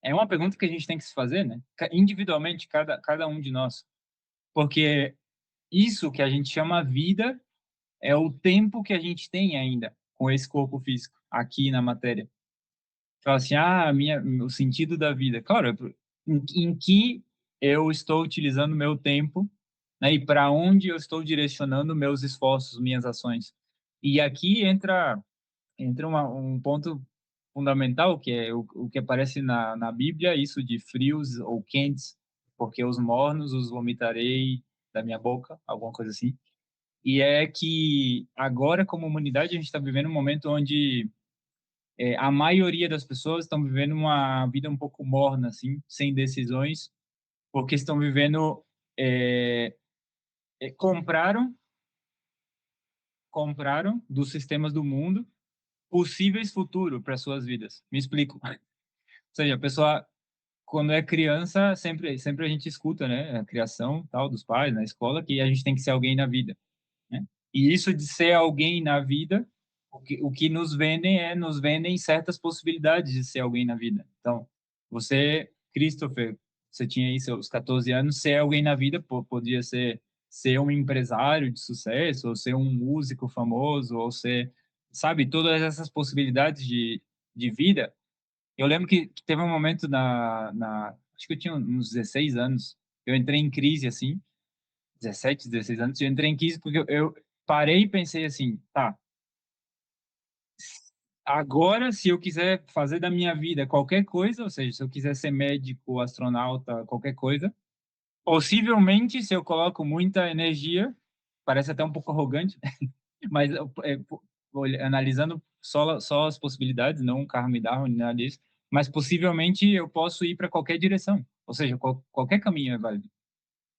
É uma pergunta que a gente tem que se fazer, né? Individualmente, cada um de nós, porque isso que a gente chama vida é o tempo que a gente tem ainda com esse corpo físico aqui na matéria. Fala assim, o sentido da vida. Claro, em que eu estou utilizando meu tempo, né, e para onde eu estou direcionando meus esforços, minhas ações. E aqui entra um ponto fundamental, que é o que aparece na Bíblia, isso de frios ou quentes, porque os mornos os vomitarei da minha boca, alguma coisa assim. E é que agora, como humanidade, a gente está vivendo um momento onde a maioria das pessoas estão vivendo uma vida um pouco morna, assim, sem decisões, porque estão vivendo, é, compraram dos sistemas do mundo possíveis futuros para suas vidas. Me explico. Ou seja, a pessoa, quando é criança, sempre a gente escuta, né, a criação tal dos pais na escola, que a gente tem que ser alguém na vida, né? E isso de ser alguém na vida, o que nos vendem certas possibilidades de ser alguém na vida. Então, você, Christopher, você tinha aí seus 14 anos, ser alguém na vida podia ser um empresário de sucesso, ou ser um músico famoso, ou ser, sabe, todas essas possibilidades de vida. Eu lembro que teve um momento acho que eu tinha uns 16 anos, eu entrei em crise, assim, 17, 16 anos, eu entrei em crise porque eu parei e pensei assim, tá, agora se eu quiser fazer da minha vida qualquer coisa, ou seja, se eu quiser ser médico, astronauta, qualquer coisa, possivelmente se eu coloco muita energia, parece até um pouco arrogante, mas analisando só as possibilidades, não o karma e dharma, nada disso, mas possivelmente eu posso ir para qualquer direção, ou seja, qualquer caminho é válido.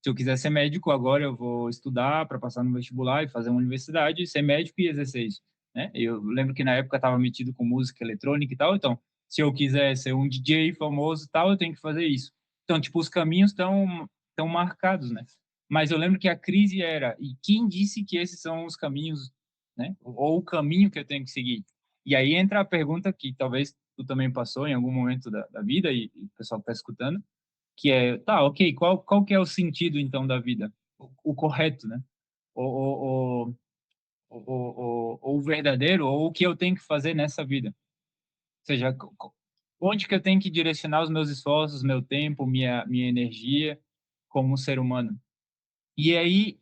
Se eu quiser ser médico, agora eu vou estudar para passar no vestibular e fazer uma universidade, ser médico e exercer isso, né? Eu lembro que na época estava metido com música eletrônica e tal, então, se eu quiser ser um DJ famoso e tal, eu tenho que fazer isso. Então, tipo, os caminhos estão marcados, né? Mas eu lembro que a crise era, e quem disse que esses são os caminhos, né? Ou o caminho que eu tenho que seguir? E aí entra a pergunta que talvez tu também passou em algum momento da vida e o pessoal que está escutando, que é, tá, ok, qual que é o sentido, então, da vida? O correto, né? O, o, o verdadeiro, ou o que eu tenho que fazer nessa vida. Ou seja, onde que eu tenho que direcionar os meus esforços, meu tempo, minha energia como um ser humano. E aí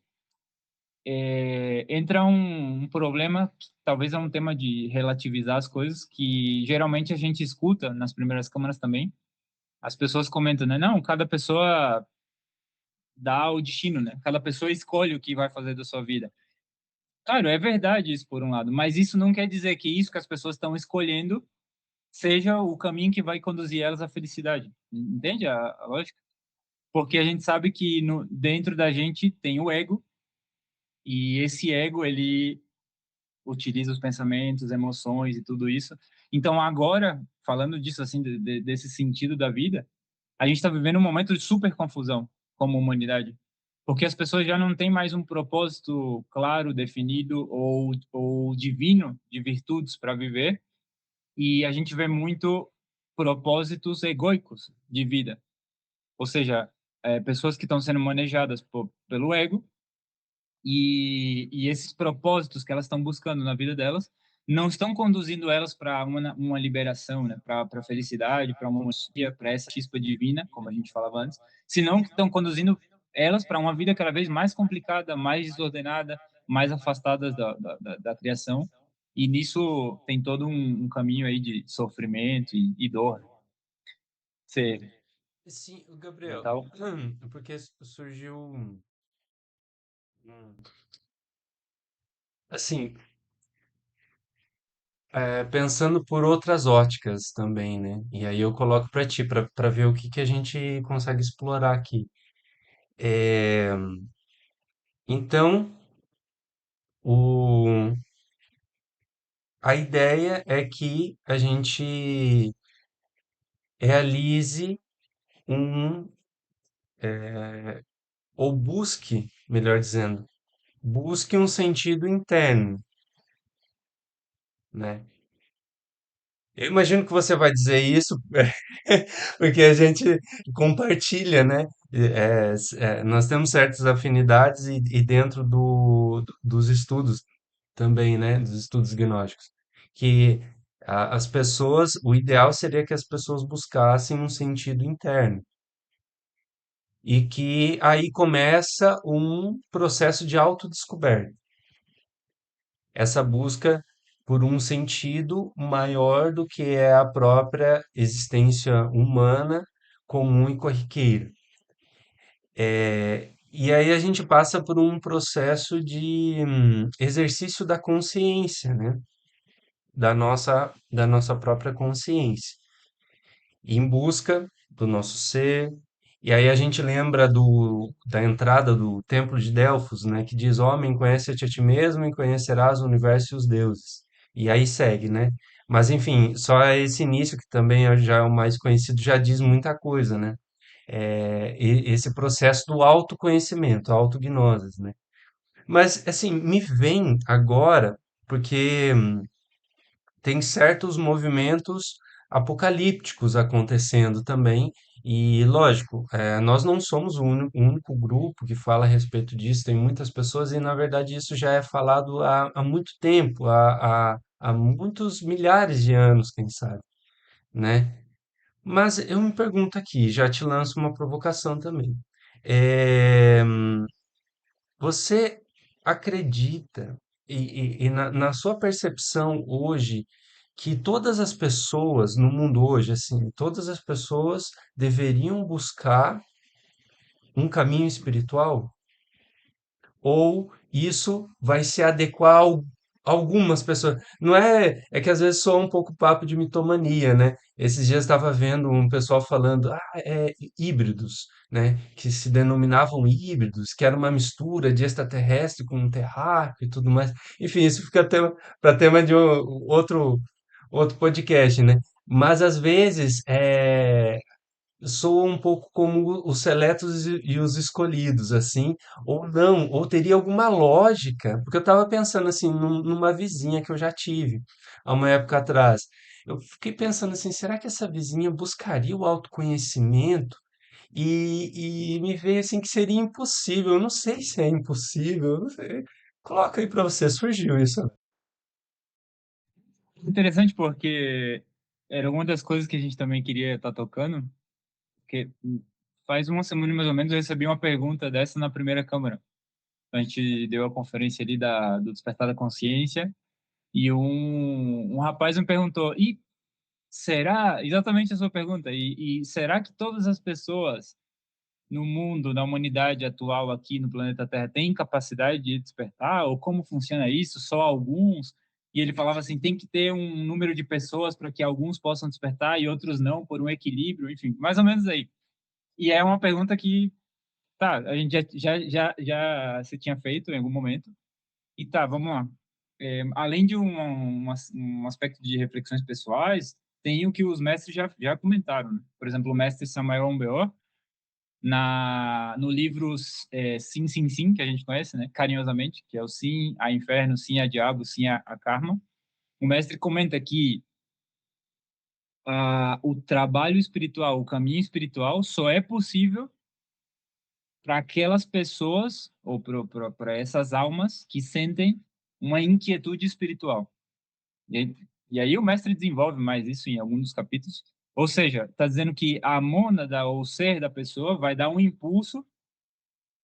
entra um problema, que talvez é um tema de relativizar as coisas, que geralmente a gente escuta nas primeiras câmaras também. As pessoas comentam, né? Não, cada pessoa dá o destino, né? Cada pessoa escolhe o que vai fazer da sua vida. Claro, é verdade isso por um lado, mas isso não quer dizer que isso que as pessoas estão escolhendo seja o caminho que vai conduzir elas à felicidade. Entende a lógica? Porque a gente sabe que dentro da gente tem o ego, e esse ego, ele utiliza os pensamentos, emoções e tudo isso. Então, agora, falando disso, assim, desse sentido da vida, a gente está vivendo um momento de super confusão como humanidade, porque as pessoas já não têm mais um propósito claro, definido ou divino de virtudes para viver, e a gente vê muito propósitos egóicos de vida, ou seja, pessoas que estão sendo manejadas pelo ego, e esses propósitos que elas estão buscando na vida delas não estão conduzindo elas para uma liberação, né, para a felicidade, para uma monia, para essa chispa divina, como a gente falava antes, senão que estão conduzindo elas para uma vida cada vez mais complicada, mais desordenada, mais afastadas da criação. E nisso tem todo um caminho aí de sofrimento e dor. Você Sim, o Gabriel, mental. porque surgiu, assim, pensando por outras óticas também, né? E aí eu coloco para ti, para ver o que que a gente consegue explorar aqui. É, então, o, a ideia é que a gente realize um, ou busque, melhor dizendo, busque um sentido interno, né? Eu imagino que você vai dizer isso porque a gente compartilha, né? Nós temos certas afinidades e dentro dos estudos também, né? Dos estudos gnósticos, que as pessoas, o ideal seria que as pessoas buscassem um sentido interno e que aí começa um processo de autodescoberta. Essa busca por um sentido maior do que é a própria existência humana comum e corriqueira. E aí a gente passa por um processo de exercício da consciência, né? Da nossa própria consciência, em busca do nosso ser. E aí a gente lembra da entrada do Templo de Delfos, né, que diz: Homem, conhece-te a ti mesmo e conhecerás o universo e os deuses. E aí segue, né? Mas enfim, só esse início, que também já é o mais conhecido, já diz muita coisa, né? Esse processo do autoconhecimento, a autognose, né? Mas, assim, me vem agora, porque tem certos movimentos apocalípticos acontecendo também. E, lógico, nós não somos o único grupo que fala a respeito disso, tem muitas pessoas, e na verdade isso já é falado há muito tempo, há muitos milhares de anos, quem sabe, né? Mas eu me pergunto aqui, já te lanço uma provocação também. Eh, Você acredita, e na sua percepção hoje, que todas as pessoas no mundo hoje, assim, todas as pessoas deveriam buscar um caminho espiritual? Ou isso vai se adequar a algumas pessoas? Não é que às vezes soa um pouco papo de mitomania, né? Esses dias estava vendo um pessoal falando, híbridos, né? Que se denominavam híbridos, que era uma mistura de extraterrestre com um terráqueo e tudo mais. Enfim, isso fica para tema de outro podcast, né? Mas às vezes soa um pouco como os seletos e os escolhidos, assim, ou não, ou teria alguma lógica, porque eu estava pensando assim numa vizinha que eu já tive há uma época atrás. Eu fiquei pensando assim, será que essa vizinha buscaria o autoconhecimento? E me veio assim que seria impossível. Eu não sei se é impossível, eu não sei. Coloca aí para você, surgiu isso. Interessante porque era uma das coisas que a gente também queria estar tocando, porque faz uma semana mais ou menos eu recebi uma pergunta dessa na primeira Câmara. A gente deu a conferência ali do Despertar da Consciência e um rapaz me perguntou, e será, exatamente a sua pergunta, e será que todas as pessoas no mundo, na humanidade atual aqui no planeta Terra têm capacidade de despertar? Ou como funciona isso? Só alguns? E ele falava assim, tem que ter um número de pessoas para que alguns possam despertar e outros não, por um equilíbrio, enfim, mais ou menos aí. E é uma pergunta que, tá, a gente já se tinha feito em algum momento. E tá, vamos lá. Além de um aspecto de reflexões pessoais, tem o que os mestres já comentaram, né? Por exemplo, o mestre Samuel Onbeor, no livro Sim, Sim, Sim, que a gente conhece, né, carinhosamente, que é o Sim a Inferno, Sim a Diabo, Sim a Karma, o mestre comenta que o trabalho espiritual, o caminho espiritual, só é possível para aquelas pessoas ou para essas almas que sentem uma inquietude espiritual. E aí o mestre desenvolve mais isso em algum dos capítulos. Ou seja, está dizendo que a mônada ou o ser da pessoa vai dar um impulso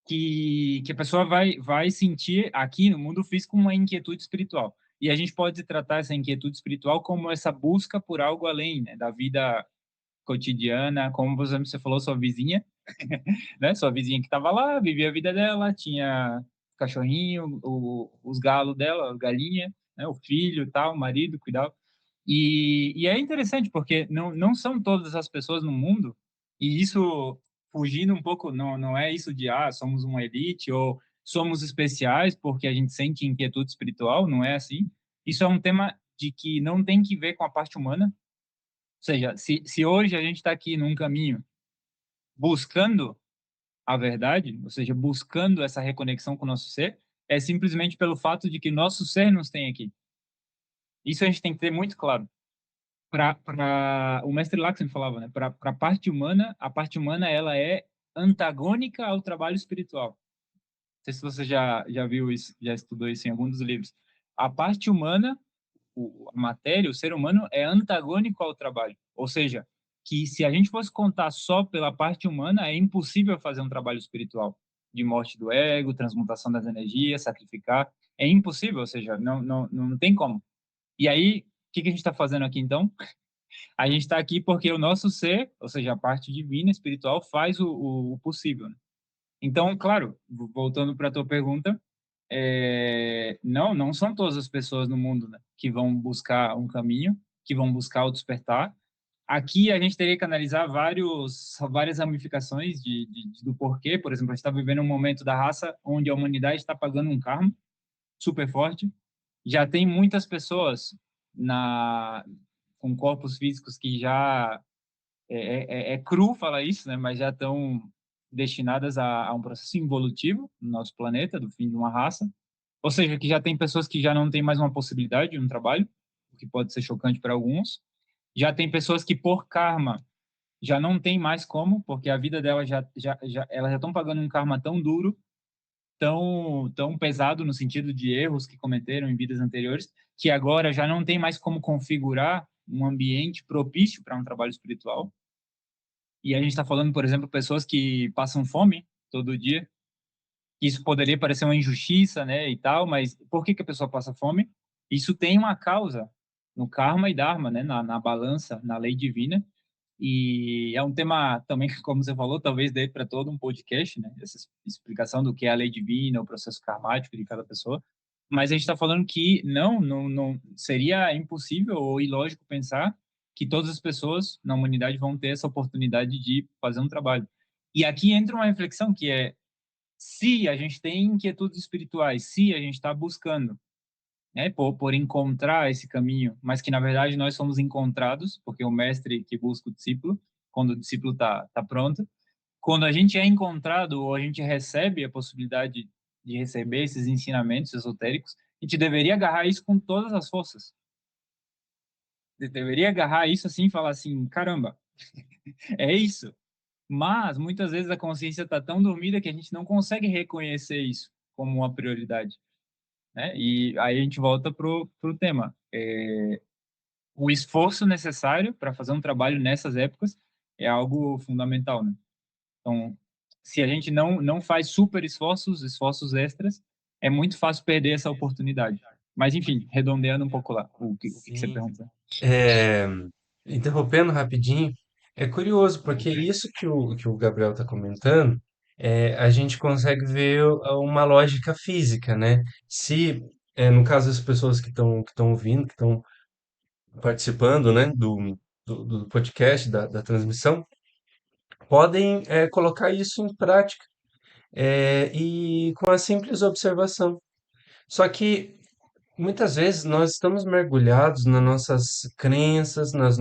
que a pessoa vai sentir aqui no mundo físico uma inquietude espiritual. E a gente pode tratar essa inquietude espiritual como essa busca por algo além, né, da vida cotidiana, como você falou, sua vizinha, né? Sua vizinha que estava lá, vivia a vida dela, tinha cachorrinho, os galos dela, a galinha, né? O filho, tal, o marido, cuidava. E é interessante porque não são todas as pessoas no mundo, e isso fugindo um pouco, não é isso de somos uma elite ou somos especiais porque a gente sente inquietude espiritual, não é assim. Isso é um tema de que não tem que ver com a parte humana. Ou seja, se hoje a gente está aqui num caminho buscando a verdade, ou seja, buscando essa reconexão com o nosso ser, é simplesmente pelo fato de que nosso ser nos tem aqui. Isso a gente tem que ter muito claro. O mestre Laxmi falava, né? Para a parte humana ela é antagônica ao trabalho espiritual. Não sei se você já viu isso, já estudou isso em algum dos livros. A parte humana, a matéria, o ser humano é antagônico ao trabalho. Ou seja, que se a gente fosse contar só pela parte humana, é impossível fazer um trabalho espiritual de morte do ego, transmutação das energias, sacrificar. É impossível, ou seja, não tem como. E aí, o que a gente está fazendo aqui então? A gente está aqui porque o nosso ser, ou seja, a parte divina, espiritual, faz o possível, né? Então, claro, voltando para a tua pergunta, não são todas as pessoas no mundo, né, que vão buscar um caminho, que vão buscar o despertar. Aqui a gente teria que analisar várias ramificações do porquê. Por exemplo, a gente está vivendo um momento da raça onde a humanidade está pagando um karma super forte. Já tem muitas pessoas na com corpos físicos que já é cru falar isso, né? Mas já estão destinadas a um processo involutivo no nosso planeta, do fim de uma raça. Ou seja, que já tem pessoas que já não têm mais uma possibilidade no trabalho, o que pode ser chocante para alguns. Já tem pessoas que, por karma, já não tem mais como, porque a vida dela elas já estão pagando um karma tão duro, tão pesado no sentido de erros que cometeram em vidas anteriores, que agora já não tem mais como configurar um ambiente propício para um trabalho espiritual. E a gente está falando, por exemplo, pessoas que passam fome todo dia. Isso poderia parecer uma injustiça, né, e tal, mas por que a pessoa passa fome? Isso tem uma causa no karma e dharma, né, na balança, na lei divina. E é um tema também, como você falou, talvez dê para todo um podcast, né, essa explicação do que é a lei divina, o processo karmático de cada pessoa. Mas a gente está falando que não seria impossível ou ilógico pensar que todas as pessoas na humanidade vão ter essa oportunidade de fazer um trabalho. E aqui entra uma reflexão que é se a gente tem inquietudes espirituais, se a gente está buscando, né, por encontrar esse caminho, mas que na verdade nós somos encontrados, porque o mestre que busca o discípulo, quando o discípulo tá pronto, quando a gente é encontrado ou a gente recebe a possibilidade de receber esses ensinamentos esotéricos, a gente deveria agarrar isso com todas as forças. Deveria agarrar isso assim e falar assim, caramba, é isso. Mas muitas vezes a consciência está tão dormida que a gente não consegue reconhecer isso como uma prioridade, né? E aí a gente volta pro tema. O esforço necessário para fazer um trabalho nessas épocas é algo fundamental, né? Então, se a gente não faz super esforços extras, é muito fácil perder essa oportunidade. Mas, enfim, redondeando um pouco lá, o que você Sim. pergunta. É, interrompendo rapidinho, é curioso, porque isso que o Gabriel está comentando, a gente consegue ver uma lógica física, né? Se, no caso das pessoas que estão ouvindo, que estão participando, né, do podcast, da transmissão, podem colocar isso em prática e com a simples observação. Só que muitas vezes nós estamos mergulhados nas nossas crenças, nos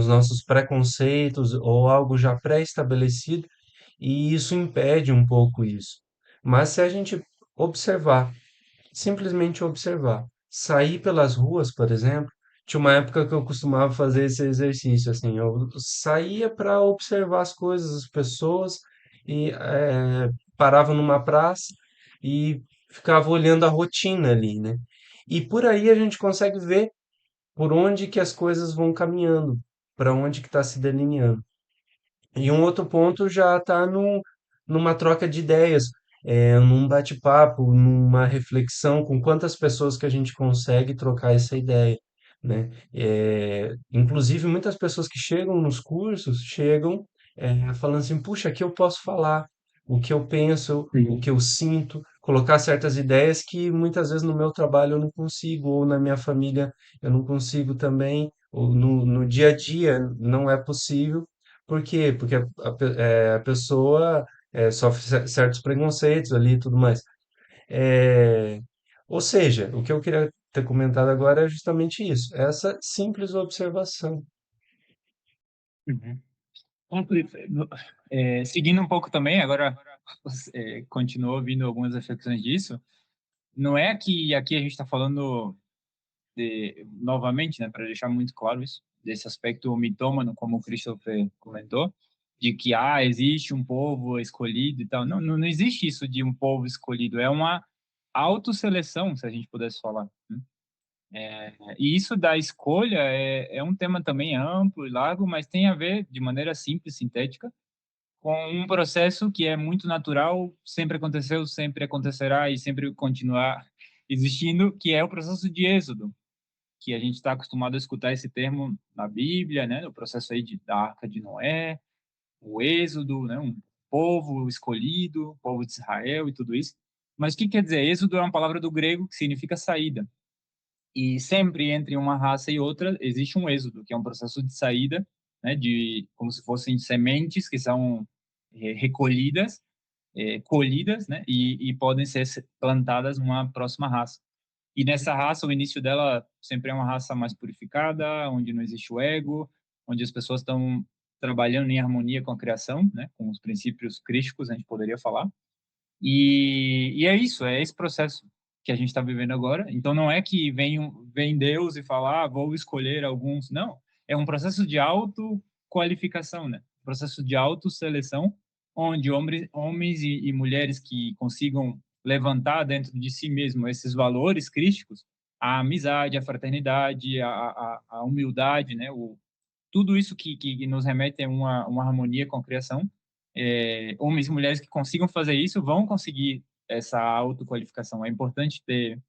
nossos preconceitos ou algo já pré-estabelecido, e isso impede um pouco isso. Mas se a gente observar, simplesmente observar, sair pelas ruas, por exemplo, tinha uma época que eu costumava fazer esse exercício, assim, eu saía para observar as coisas, as pessoas, e parava numa praça e ficava olhando a rotina ali, né? E por aí a gente consegue ver por onde que as coisas vão caminhando, para onde que está se delineando. E um outro ponto já está numa troca de ideias. num bate-papo, numa reflexão, com quantas pessoas que a gente consegue trocar essa ideia, né? Inclusive, muitas pessoas que chegam nos cursos chegam falando assim: puxa, aqui eu posso falar o que eu penso, o que Sim. eu sinto, colocar certas ideias que muitas vezes no meu trabalho eu não consigo, ou na minha família eu não consigo também, ou no dia a dia não é possível. Por quê? Porque a pessoa sofre certos preconceitos ali e tudo mais. É, ou seja, o que eu queria ter comentado agora é justamente isso, essa simples observação. Uhum. Seguindo um pouco também, agora continuo ouvindo algumas reflexões disso. Não é que aqui a gente está falando novamente, né, para deixar muito claro isso, desse aspecto mitômano, como o Christopher comentou, de que existe um povo escolhido e tal. Não, não, não existe isso de um povo escolhido, é uma autoseleção, se a gente pudesse falar, né? E isso da escolha é um tema também amplo e largo, mas tem a ver, de maneira simples, sintética, com um processo que é muito natural, sempre aconteceu, sempre acontecerá e sempre continuar existindo, que é o processo de êxodo, que a gente está acostumado a escutar esse termo na Bíblia, né, no processo aí da Arca de Noé, o êxodo, né, um povo escolhido, povo de Israel e tudo isso. Mas o que quer dizer? Êxodo é uma palavra do grego que significa saída. E sempre entre uma raça e outra existe um êxodo, que é um processo de saída, né, de como se fossem sementes que são recolhidas, colhidas, né, e podem ser plantadas numa próxima raça. E nessa raça, o início dela sempre é uma raça mais purificada, onde não existe o ego, onde as pessoas estão trabalhando em harmonia com a criação, né, com os princípios crísticos, a gente poderia falar. E é isso, é esse processo que a gente está vivendo agora. Então não é que vem Deus e fala, vou escolher alguns. Não, é um processo de autoqualificação, né? Processo de autoseleção, onde homens e mulheres que consigam levantar dentro de si mesmo esses valores crísticos, a amizade, a fraternidade, a humildade, né? Tudo isso que nos remete a uma harmonia com a criação, homens e mulheres que consigam fazer isso vão conseguir essa autoqualificação. É importante ter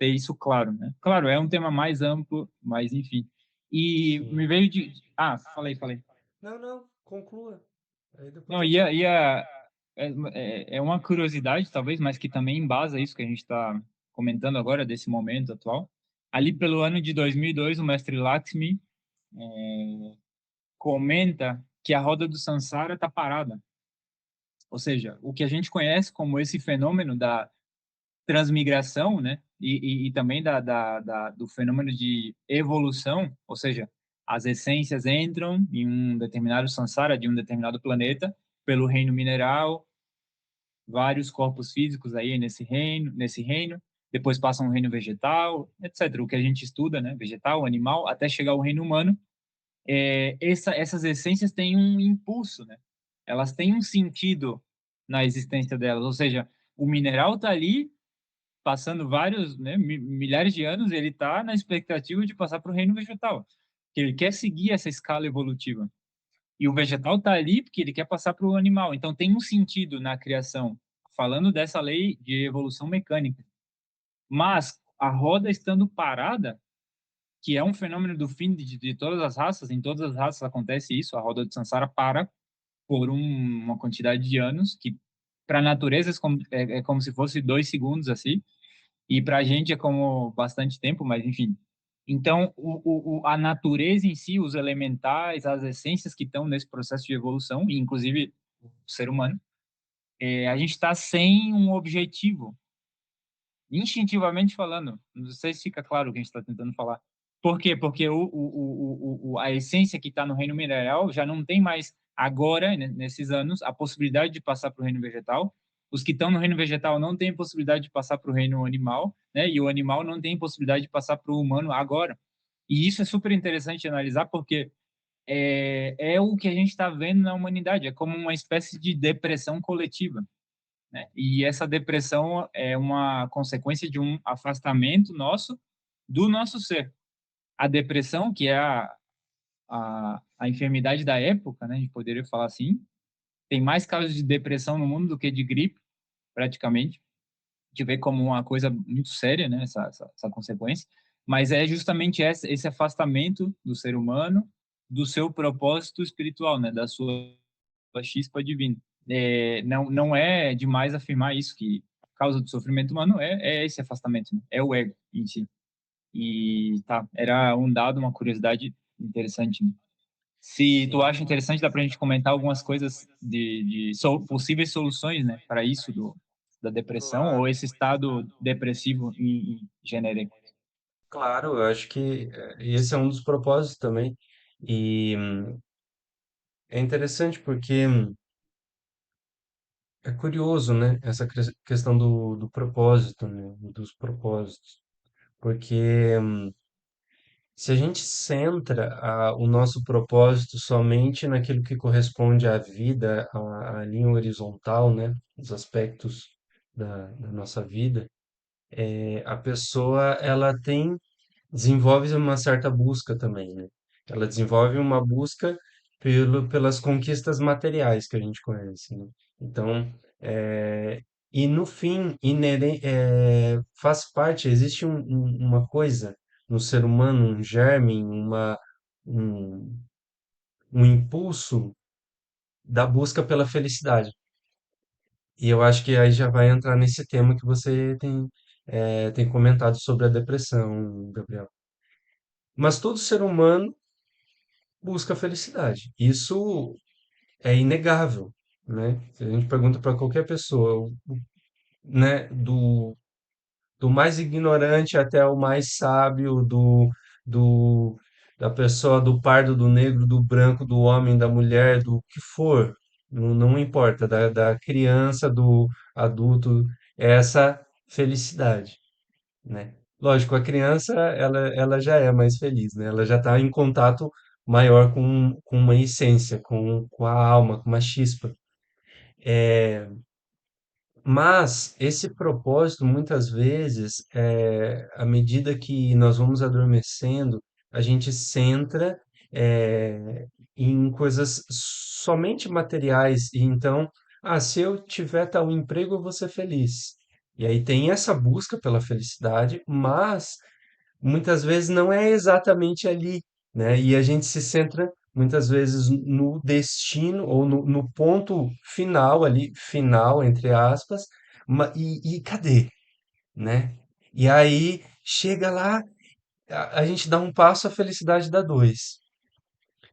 isso claro, né? Claro, é um tema mais amplo, mas enfim. E Sim. me veio de... falei. Não, não, conclua. Aí depois Não, eu falo. é uma curiosidade, talvez, mas que também embasa isso que a gente está comentando agora, desse momento atual. Ali pelo ano de 2002, o mestre Lakshmi comenta que a roda do Sansara está parada. Ou seja, o que a gente conhece como esse fenômeno da transmigração, né? E também do fenômeno de evolução, ou seja, as essências entram em um determinado samsara de um determinado planeta pelo reino mineral, vários corpos físicos aí nesse reino, depois passam ao reino vegetal, etc. O que a gente estuda, né? Vegetal, animal, até chegar ao reino humano. Essas essências têm um impulso, né? Elas têm um sentido na existência delas, ou seja, o mineral está ali passando vários, né, milhares de anos, ele está na expectativa de passar para o reino vegetal, que ele quer seguir essa escala evolutiva. E o vegetal está ali porque ele quer passar para o animal. Então tem um sentido na criação, falando dessa lei de evolução mecânica. Mas a roda estando parada, que é um fenômeno do fim de todas as raças, em todas as raças acontece isso, a roda de Sansara para por uma quantidade de anos, que para a natureza é como se fosse 2 segundos assim, e para a gente é como bastante tempo, mas enfim. Então, a natureza em si, os elementais, as essências que estão nesse processo de evolução, e inclusive o ser humano, a gente está sem um objetivo, instintivamente falando. Não sei se fica claro o que a gente está tentando falar. Por quê? Porque a essência que está no reino mineral já não tem mais, agora, nesses anos, a possibilidade de passar para o reino vegetal. Os que estão no reino vegetal não têm possibilidade de passar para o reino animal, né? E o animal não tem possibilidade de passar para o humano agora. E isso é super interessante analisar, porque é o que a gente está vendo na humanidade. É como uma espécie de depressão coletiva, né? E essa depressão é uma consequência de um afastamento nosso do nosso ser. A depressão, que é a enfermidade da época, né? A gente poderia falar assim, tem mais casos de depressão no mundo do que de gripe, praticamente. De ver como uma coisa muito séria, né, essa consequência, mas é justamente esse afastamento do ser humano do seu propósito espiritual, né, da sua chispa divina. Não é demais afirmar isso, que a causa do sofrimento humano é esse afastamento, né? É o ego em si. E tá, era um dado, uma curiosidade interessante, né? Se tu acha interessante, dá para a gente comentar algumas coisas de possíveis soluções, né, para isso da depressão ou Claro, esse estado depressivo em genérico. claro, eu acho que esse é um dos propósitos também. E é interessante porque é curioso, né, essa questão do propósito, né, dos propósitos. Porque se a gente centra o nosso propósito somente naquilo que corresponde à vida, à linha horizontal, né, os aspectos da nossa vida, a pessoa ela desenvolve uma certa busca também, né? Ela desenvolve uma busca pelas conquistas materiais que a gente conhece, né? Então, é, e no fim, faz parte, existe uma coisa no ser humano, um germe, um, um impulso da busca pela felicidade. E eu acho que aí já vai entrar nesse tema que você tem comentado sobre a depressão, Gabriel. Mas todo ser humano busca a felicidade. Isso é inegável, né? Se a gente pergunta para qualquer pessoa, né, do mais ignorante até o mais sábio, do da pessoa do pardo, do negro, do branco, do homem, da mulher, do que for, não importa, da criança, do adulto, é essa felicidade, né? Lógico, a criança, ela já é mais feliz, né? Ela já está em contato maior com uma essência, com a alma, com uma chispa. Mas esse propósito, muitas vezes, à medida que nós vamos adormecendo, a gente centra, em coisas somente materiais. E então, se eu tiver tal emprego, eu vou ser feliz. E aí tem essa busca pela felicidade, mas muitas vezes não é exatamente ali, né? E a gente se centra muitas vezes no destino ou no ponto final ali, final entre aspas, e cadê, né? E aí chega lá, a gente dá um passo, a felicidade dá dois,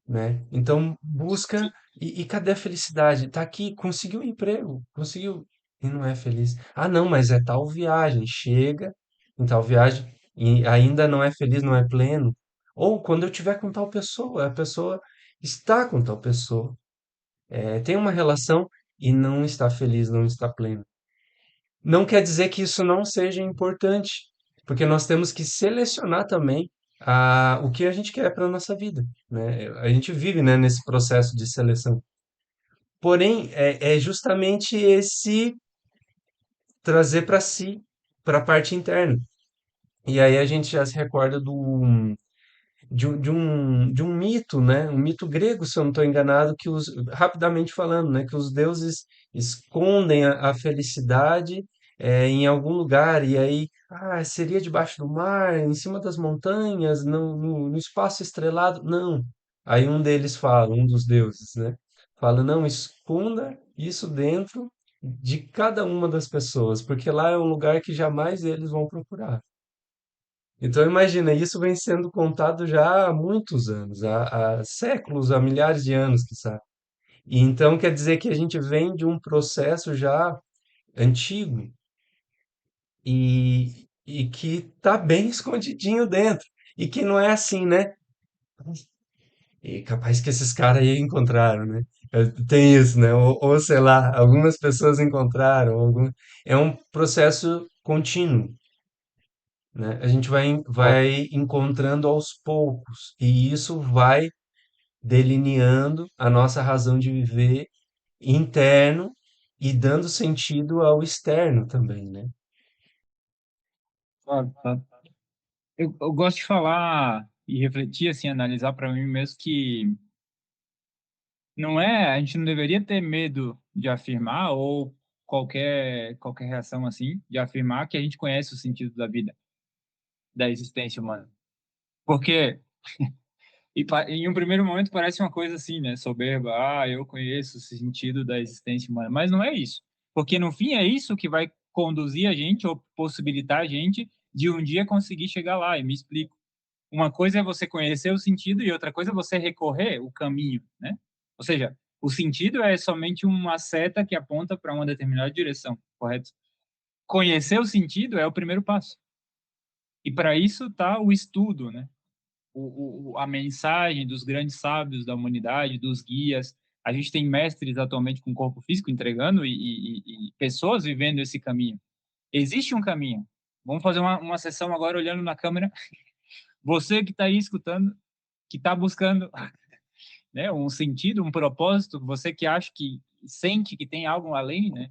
né? Então busca e cadê a felicidade? Tá aqui, conseguiu um emprego, conseguiu e não é feliz. Ah, não, mas é tal viagem, chega em tal viagem e ainda não é feliz, não é pleno. Ou quando eu tiver com tal pessoa, a pessoa está com tal pessoa, tem uma relação e não está feliz, não está pleno. Não quer dizer que isso não seja importante, porque nós temos que selecionar também o que a gente quer para a nossa vida, né? A gente vive, né, nesse processo de seleção. Porém, é justamente esse trazer para si, para a parte interna. E aí a gente já se recorda de um mito, né? Um mito grego, se eu não estou enganado, rapidamente falando, né? Que os deuses escondem a felicidade em algum lugar, e aí, seria debaixo do mar, em cima das montanhas, no espaço estrelado? Não. Aí um deles fala, um dos deuses, né? Fala, não, esconda isso dentro de cada uma das pessoas, porque lá é um lugar que jamais eles vão procurar. Então imagina, isso vem sendo contado já há muitos anos, há séculos, há milhares de anos, quiçá. E então quer dizer que a gente vem de um processo já antigo e que está bem escondidinho dentro. E que não é assim, né? E capaz que esses caras aí encontraram, né? Tem isso, né? Ou sei lá, algumas pessoas encontraram. É um processo contínuo, né? A gente Ó, vai encontrando aos poucos. E isso vai delineando a nossa razão de viver interno e dando sentido ao externo também, né? claro, claro. Eu gosto de falar e refletir, assim, analisar para mim mesmo que a gente não deveria ter medo de afirmar ou qualquer reação assim, de afirmar que a gente conhece o sentido da vida, da existência humana. Porque em um primeiro momento parece uma coisa assim, né, soberba, eu conheço o sentido da existência humana, mas não é isso. Porque no fim é isso que vai conduzir a gente ou possibilitar a gente de um dia conseguir chegar lá, e me explico. Uma coisa é você conhecer o sentido e outra coisa é você recorrer o caminho, né? Ou seja, o sentido é somente uma seta que aponta para uma determinada direção, correto? Conhecer o sentido é o primeiro passo. E para isso está o estudo, né? A mensagem dos grandes sábios da humanidade, dos guias. A gente tem mestres atualmente com corpo físico entregando e pessoas vivendo esse caminho. Existe um caminho. Vamos fazer uma sessão agora olhando na câmera. Você que está aí escutando, que está buscando, né, um sentido, um propósito, você que acha que sente que tem algo além, né,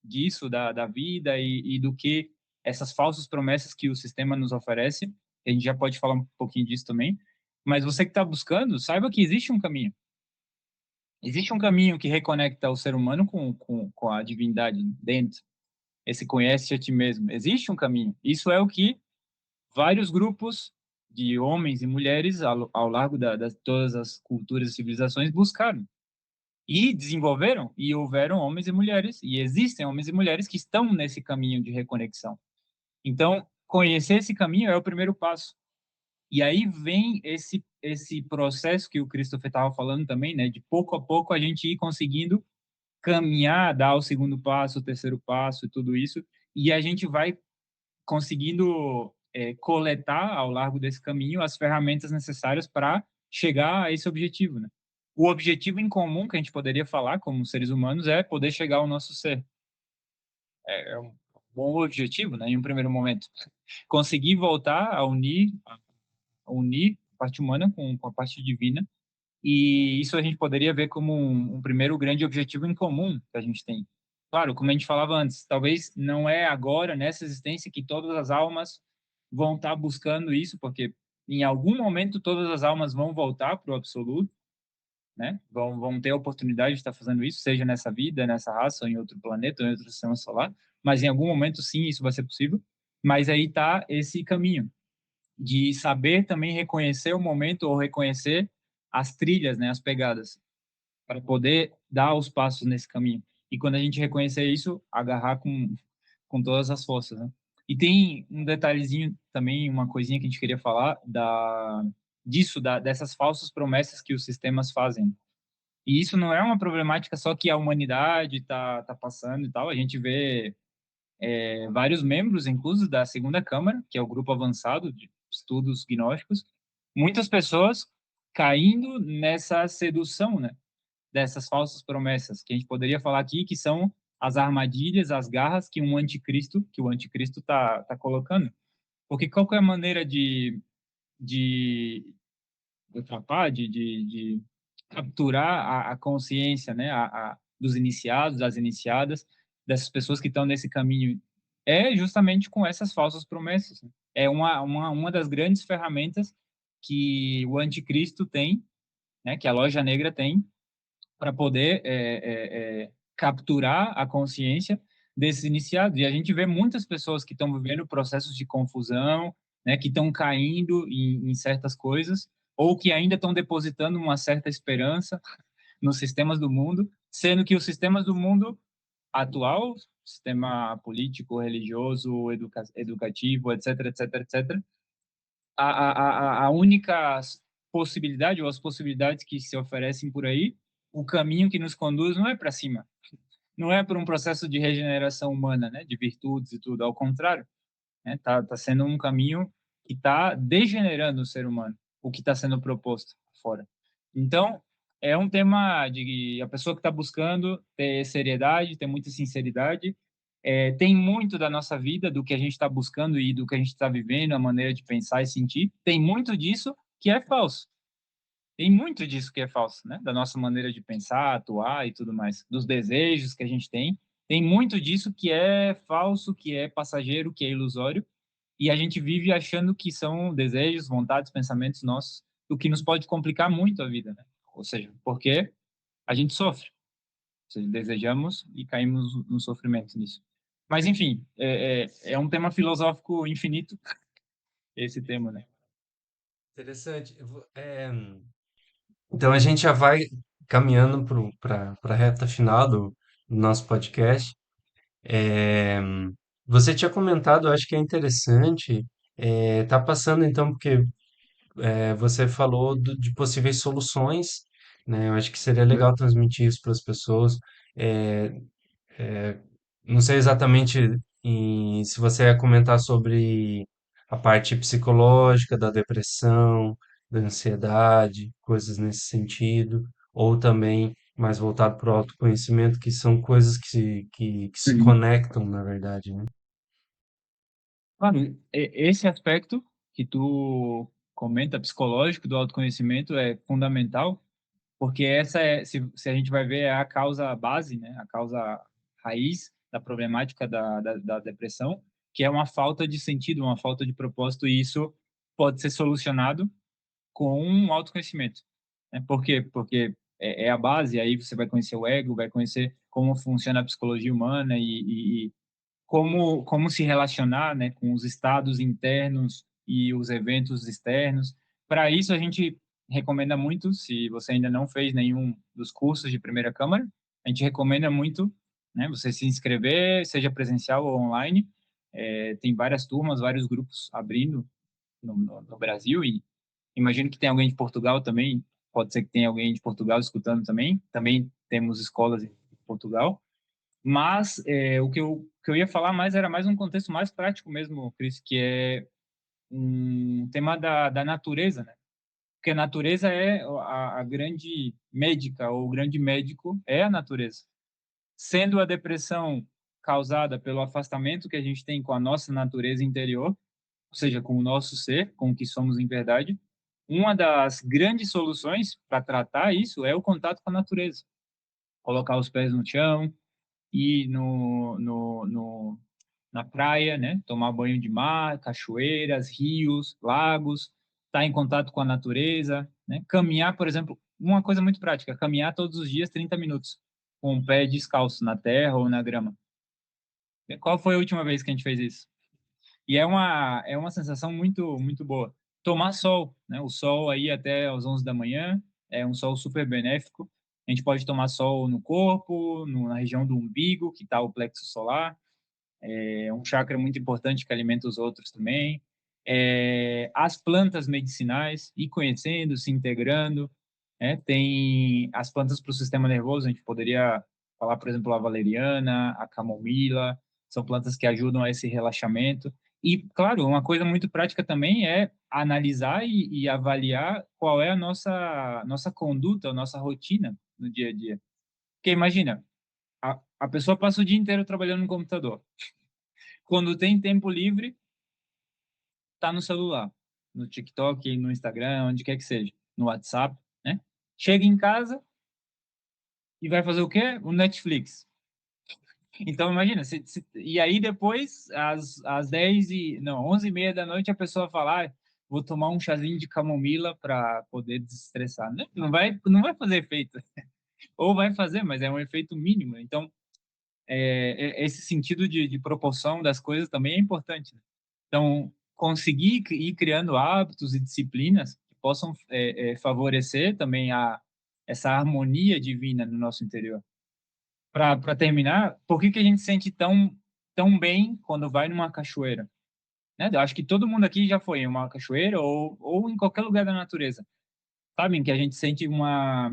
disso, da vida e do que essas falsas promessas que o sistema nos oferece, a gente já pode falar um pouquinho disso também, mas você que está buscando, saiba que existe um caminho. Existe um caminho que reconecta o ser humano com a divindade dentro. Esse conhece a ti mesmo. Existe um caminho. Isso é o que vários grupos de homens e mulheres ao largo das todas as culturas e civilizações buscaram e desenvolveram, e houveram homens e mulheres, e existem homens e mulheres que estão nesse caminho de reconexão. Então, conhecer esse caminho é o primeiro passo. E aí vem esse processo que o Christopher estava falando também, né, de pouco a pouco a gente ir conseguindo caminhar, dar o segundo passo, o terceiro passo e tudo isso, e a gente vai conseguindo coletar ao largo desse caminho as ferramentas necessárias para chegar a esse objetivo, né? O objetivo em comum que a gente poderia falar como seres humanos é poder chegar ao nosso ser. É um bom objetivo, né? Em um primeiro momento, conseguir voltar a unir a parte humana com a parte divina. E isso a gente poderia ver como um primeiro grande objetivo em comum que a gente tem. Claro, como a gente falava antes, talvez não é agora, nessa existência, que todas as almas vão estar buscando isso, porque em algum momento todas as almas vão voltar para o absoluto, né? Vão ter a oportunidade de estar fazendo isso, seja nessa vida, nessa raça, ou em outro planeta, ou em outro sistema solar, mas em algum momento, sim, isso vai ser possível. Mas aí está esse caminho de saber também reconhecer o momento ou reconhecer as trilhas, né, as pegadas, para poder dar os passos nesse caminho. E quando a gente reconhecer isso, agarrar com todas as forças, né? E tem um detalhezinho também, uma coisinha que a gente queria falar dessas falsas promessas que os sistemas fazem. E isso não é uma problemática só que a humanidade tá passando e tal. A gente vê vários membros, incluso da Segunda Câmara, que é o grupo avançado de estudos gnósticos, muitas pessoas caindo nessa sedução, né, dessas falsas promessas, que a gente poderia falar aqui que são as armadilhas, as garras que o anticristo tá colocando. Porque qual que é a maneira de atrapar, de capturar a consciência, né, dos iniciados, das iniciadas, dessas pessoas que estão nesse caminho, é justamente com essas falsas promessas, né? É uma das grandes ferramentas que o anticristo tem, né, que a loja negra tem, para poder capturar a consciência desses iniciados. E a gente vê muitas pessoas que estão vivendo processos de confusão, né, que estão caindo em certas coisas, ou que ainda estão depositando uma certa esperança nos sistemas do mundo, sendo que os sistemas do mundo atual, sistema político, religioso, educativo, etc., etc., etc., a única possibilidade, ou as possibilidades que se oferecem por aí, o caminho que nos conduz não é para cima, não é para um processo de regeneração humana, né, de virtudes e tudo, ao contrário, né, tá sendo um caminho que está degenerando o ser humano, o que está sendo proposto fora. Então, é um tema de a pessoa que está buscando ter seriedade, ter muita sinceridade, tem muito da nossa vida, do que a gente está buscando e do que a gente está vivendo, a maneira de pensar e sentir, tem muito disso que é falso. Tem muito disso que é falso, né? Da nossa maneira de pensar, atuar e tudo mais, dos desejos que a gente tem. Tem muito disso que é falso, que é passageiro, que é ilusório, e a gente vive achando que são desejos, vontades, pensamentos nossos, o que nos pode complicar muito a vida, né? Ou seja, porque a gente sofre. seja, desejamos e caímos no sofrimento nisso. Mas, enfim, é um tema filosófico infinito, esse tema, né? Interessante. Então a gente já vai caminhando para a reta final do nosso podcast. É, você tinha comentado, eu acho que é interessante, tá passando então, porque você falou de possíveis soluções, né? Eu acho que seria legal transmitir isso para as pessoas. É, não sei exatamente se você ia comentar sobre a parte psicológica da depressão, da ansiedade, coisas nesse sentido, ou também mais voltado para o autoconhecimento, que são coisas que se Uhum. conectam, na verdade, né? Claro, esse aspecto que tu comenta, psicológico do autoconhecimento, é fundamental, porque essa se a gente vai ver, é a causa base, né? A causa raiz da problemática da depressão, que é uma falta de sentido, uma falta de propósito, e isso pode ser solucionado com um autoconhecimento, né? Por quê? Porque é a base, aí você vai conhecer o ego, vai conhecer como funciona a psicologia humana e como se relacionar, né, com os estados internos e os eventos externos. Para isso, a gente recomenda muito, se você ainda não fez nenhum dos cursos de primeira câmara, a gente recomenda muito, né, você se inscrever, seja presencial ou online. Tem várias turmas, vários grupos abrindo no Brasil, e imagino que tem alguém de Portugal também, pode ser que tenha alguém de Portugal escutando também. Também temos escolas em Portugal. Mas o que eu ia falar mais era mais um contexto mais prático mesmo, Cris, que é um tema da natureza, né? Porque a natureza é a grande médica, ou o grande médico é a natureza. Sendo a depressão causada pelo afastamento que a gente tem com a nossa natureza interior, ou seja, com o nosso ser, com o que somos em verdade, uma das grandes soluções para tratar isso é o contato com a natureza. Colocar os pés no chão, ir na praia, né? Tomar banho de mar, cachoeiras, rios, lagos, estar em contato com a natureza, né? Caminhar, por exemplo, uma coisa muito prática, caminhar todos os dias 30 minutos, com o pé descalço na terra ou na grama. Qual foi a última vez que a gente fez isso? E é uma sensação muito, muito boa. Tomar sol, né? O sol aí até às 11 da manhã é um sol super benéfico. A gente pode tomar sol no corpo, na região do umbigo, que está o plexo solar. É um chakra muito importante que alimenta os outros também. As plantas medicinais, ir conhecendo, se integrando. Né? Tem as plantas para o sistema nervoso, a gente poderia falar, por exemplo, a valeriana, a camomila, são plantas que ajudam a esse relaxamento. E, claro, uma coisa muito prática também é analisar e avaliar qual é a nossa conduta, a nossa rotina no dia a dia. Porque imagina, a pessoa passa o dia inteiro trabalhando no computador. Quando tem tempo livre, tá no celular, no TikTok, no Instagram, onde quer que seja, no WhatsApp, né? Chega em casa e vai fazer o quê? O Netflix. Então, imagina, e aí depois, às 10 e, não, 11h30 da noite, a pessoa fala, vou tomar um chazinho de camomila para poder desestressar. Não vai fazer efeito. Ou vai fazer, mas é um efeito mínimo. Então, esse sentido de proporção das coisas também é importante, né? Então, conseguir ir criando hábitos e disciplinas que possam favorecer também essa harmonia divina no nosso interior. Para terminar, por que a gente sente tão bem quando vai numa cachoeira? Né? Eu acho que todo mundo aqui já foi em uma cachoeira ou em qualquer lugar da natureza. Sabem que a gente sente uma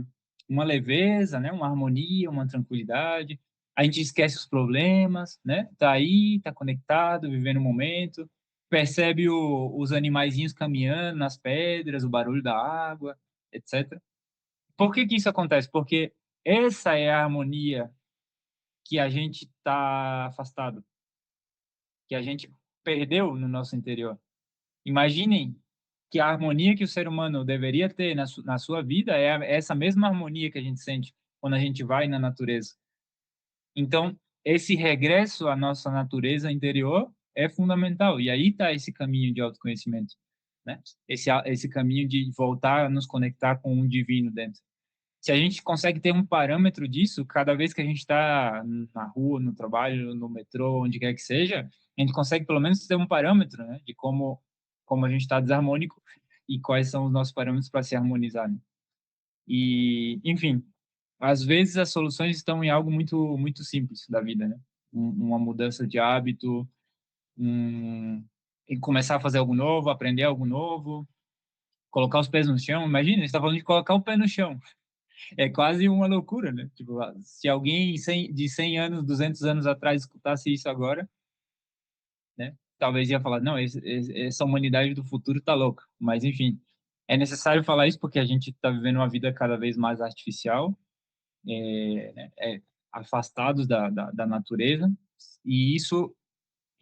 leveza, né? Uma harmonia, uma tranquilidade. A gente esquece os problemas, né? Tá aí, tá conectado, vivendo o momento, percebe os animaizinhos caminhando nas pedras, o barulho da água, etc. Por que que isso acontece? Porque essa é a harmonia que a gente está afastado, que a gente perdeu no nosso interior. Imaginem que a harmonia que o ser humano deveria ter na sua vida é essa mesma harmonia que a gente sente quando a gente vai na natureza. Então, esse regresso à nossa natureza interior é fundamental. E aí está esse caminho de autoconhecimento, né? Esse caminho de voltar a nos conectar com um divino dentro. se a gente consegue ter um parâmetro disso, cada vez que a gente está na rua, no trabalho, no metrô, onde quer que seja, a gente consegue pelo menos ter um parâmetro, né, de como a gente está desarmônico e quais são os nossos parâmetros para se harmonizar, né? E, enfim, às vezes as soluções estão em algo muito simples da vida, né? Uma mudança de hábito, um, e começar a fazer algo novo, aprender algo novo, colocar os pés no chão. Imagina, você está falando de colocar o pé no chão. É quase uma loucura, né? Tipo, se alguém de 100 anos, 200 anos atrás escutasse isso agora, né? Talvez ia falar, não, essa humanidade do futuro tá louca. Mas, enfim, é necessário falar isso porque a gente está vivendo uma vida cada vez mais artificial, né? Afastados da natureza, e isso,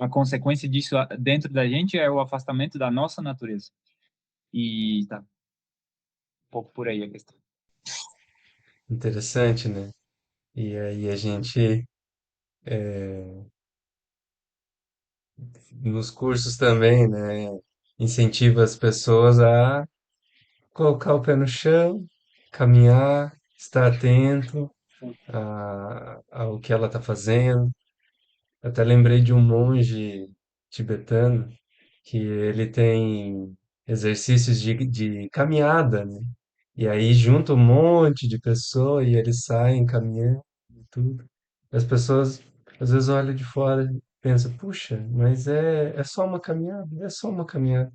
a consequência disso dentro da gente é o afastamento da nossa natureza. E tá um pouco por aí a questão. Interessante, né? E aí a gente, nos cursos também, né, incentiva as pessoas a colocar o pé no chão, caminhar, estar atento ao que ela está fazendo. Eu até lembrei de um monge tibetano que ele tem exercícios de caminhada, né? E aí junta um monte de pessoas e eles saem caminhando e tudo. As pessoas às vezes olham de fora e pensam, puxa, mas é só uma caminhada, é só uma caminhada.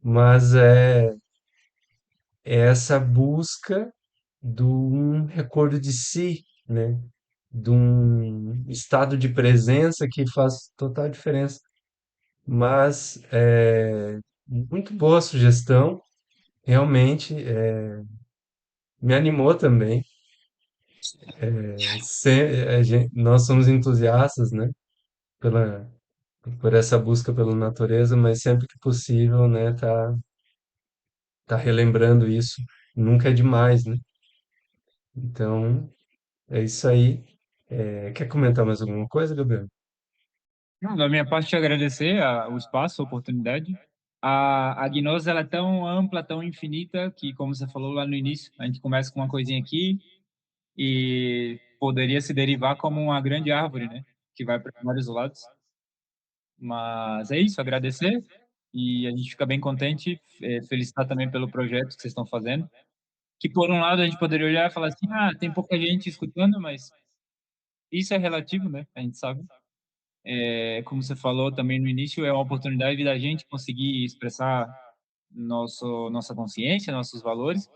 Mas é essa busca de um recordo de si, né? De um estado de presença que faz total diferença. Mas muito boa sugestão, realmente me animou também. Nós somos entusiastas, né? Pela, por essa busca pela natureza, mas sempre que possível, né? Tá relembrando isso. Nunca é demais, né? Então, é isso aí. Quer comentar mais alguma coisa, Gabriel? Não, da minha parte, te agradecer o espaço, a oportunidade. A gnose ela é tão ampla, tão infinita, que, como você falou lá no início, a gente começa com uma coisinha aqui e poderia se derivar como uma grande árvore, né? Que vai para vários lados. Mas é isso, agradecer e a gente fica bem contente, felicitar também pelo projeto que vocês estão fazendo. Que, por um lado, a gente poderia olhar e falar assim, ah, tem pouca gente escutando, mas isso é relativo, né? A gente sabe. Como você falou também no início, é uma oportunidade da gente conseguir expressar nossa consciência, nossos valores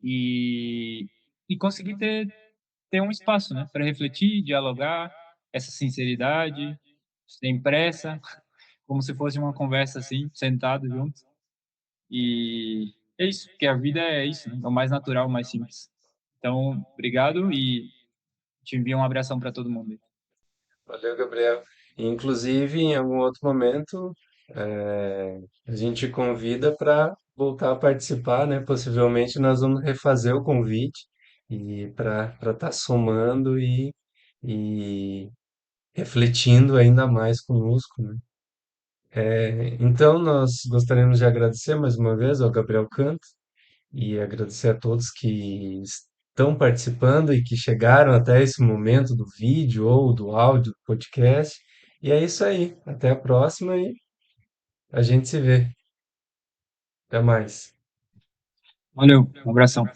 e, e conseguir ter um espaço, né, para refletir, dialogar, essa sinceridade, sem pressa, como se fosse uma conversa assim, sentado junto. E é isso, porque a vida é isso, né? É o mais natural, o mais simples. Então, obrigado e te envio um abração para todo mundo. Valeu, Gabriel. Inclusive, em algum outro momento, a gente convida para voltar a participar, né? Possivelmente nós vamos refazer o convite e para estar somando e refletindo ainda mais conosco, né? Então, nós gostaríamos de agradecer mais uma vez ao Gabriel Canto e agradecer a todos que estão participando e que chegaram até esse momento do vídeo ou do áudio do podcast. E é isso aí. Até a próxima e a gente se vê. Até mais. Valeu, um abração.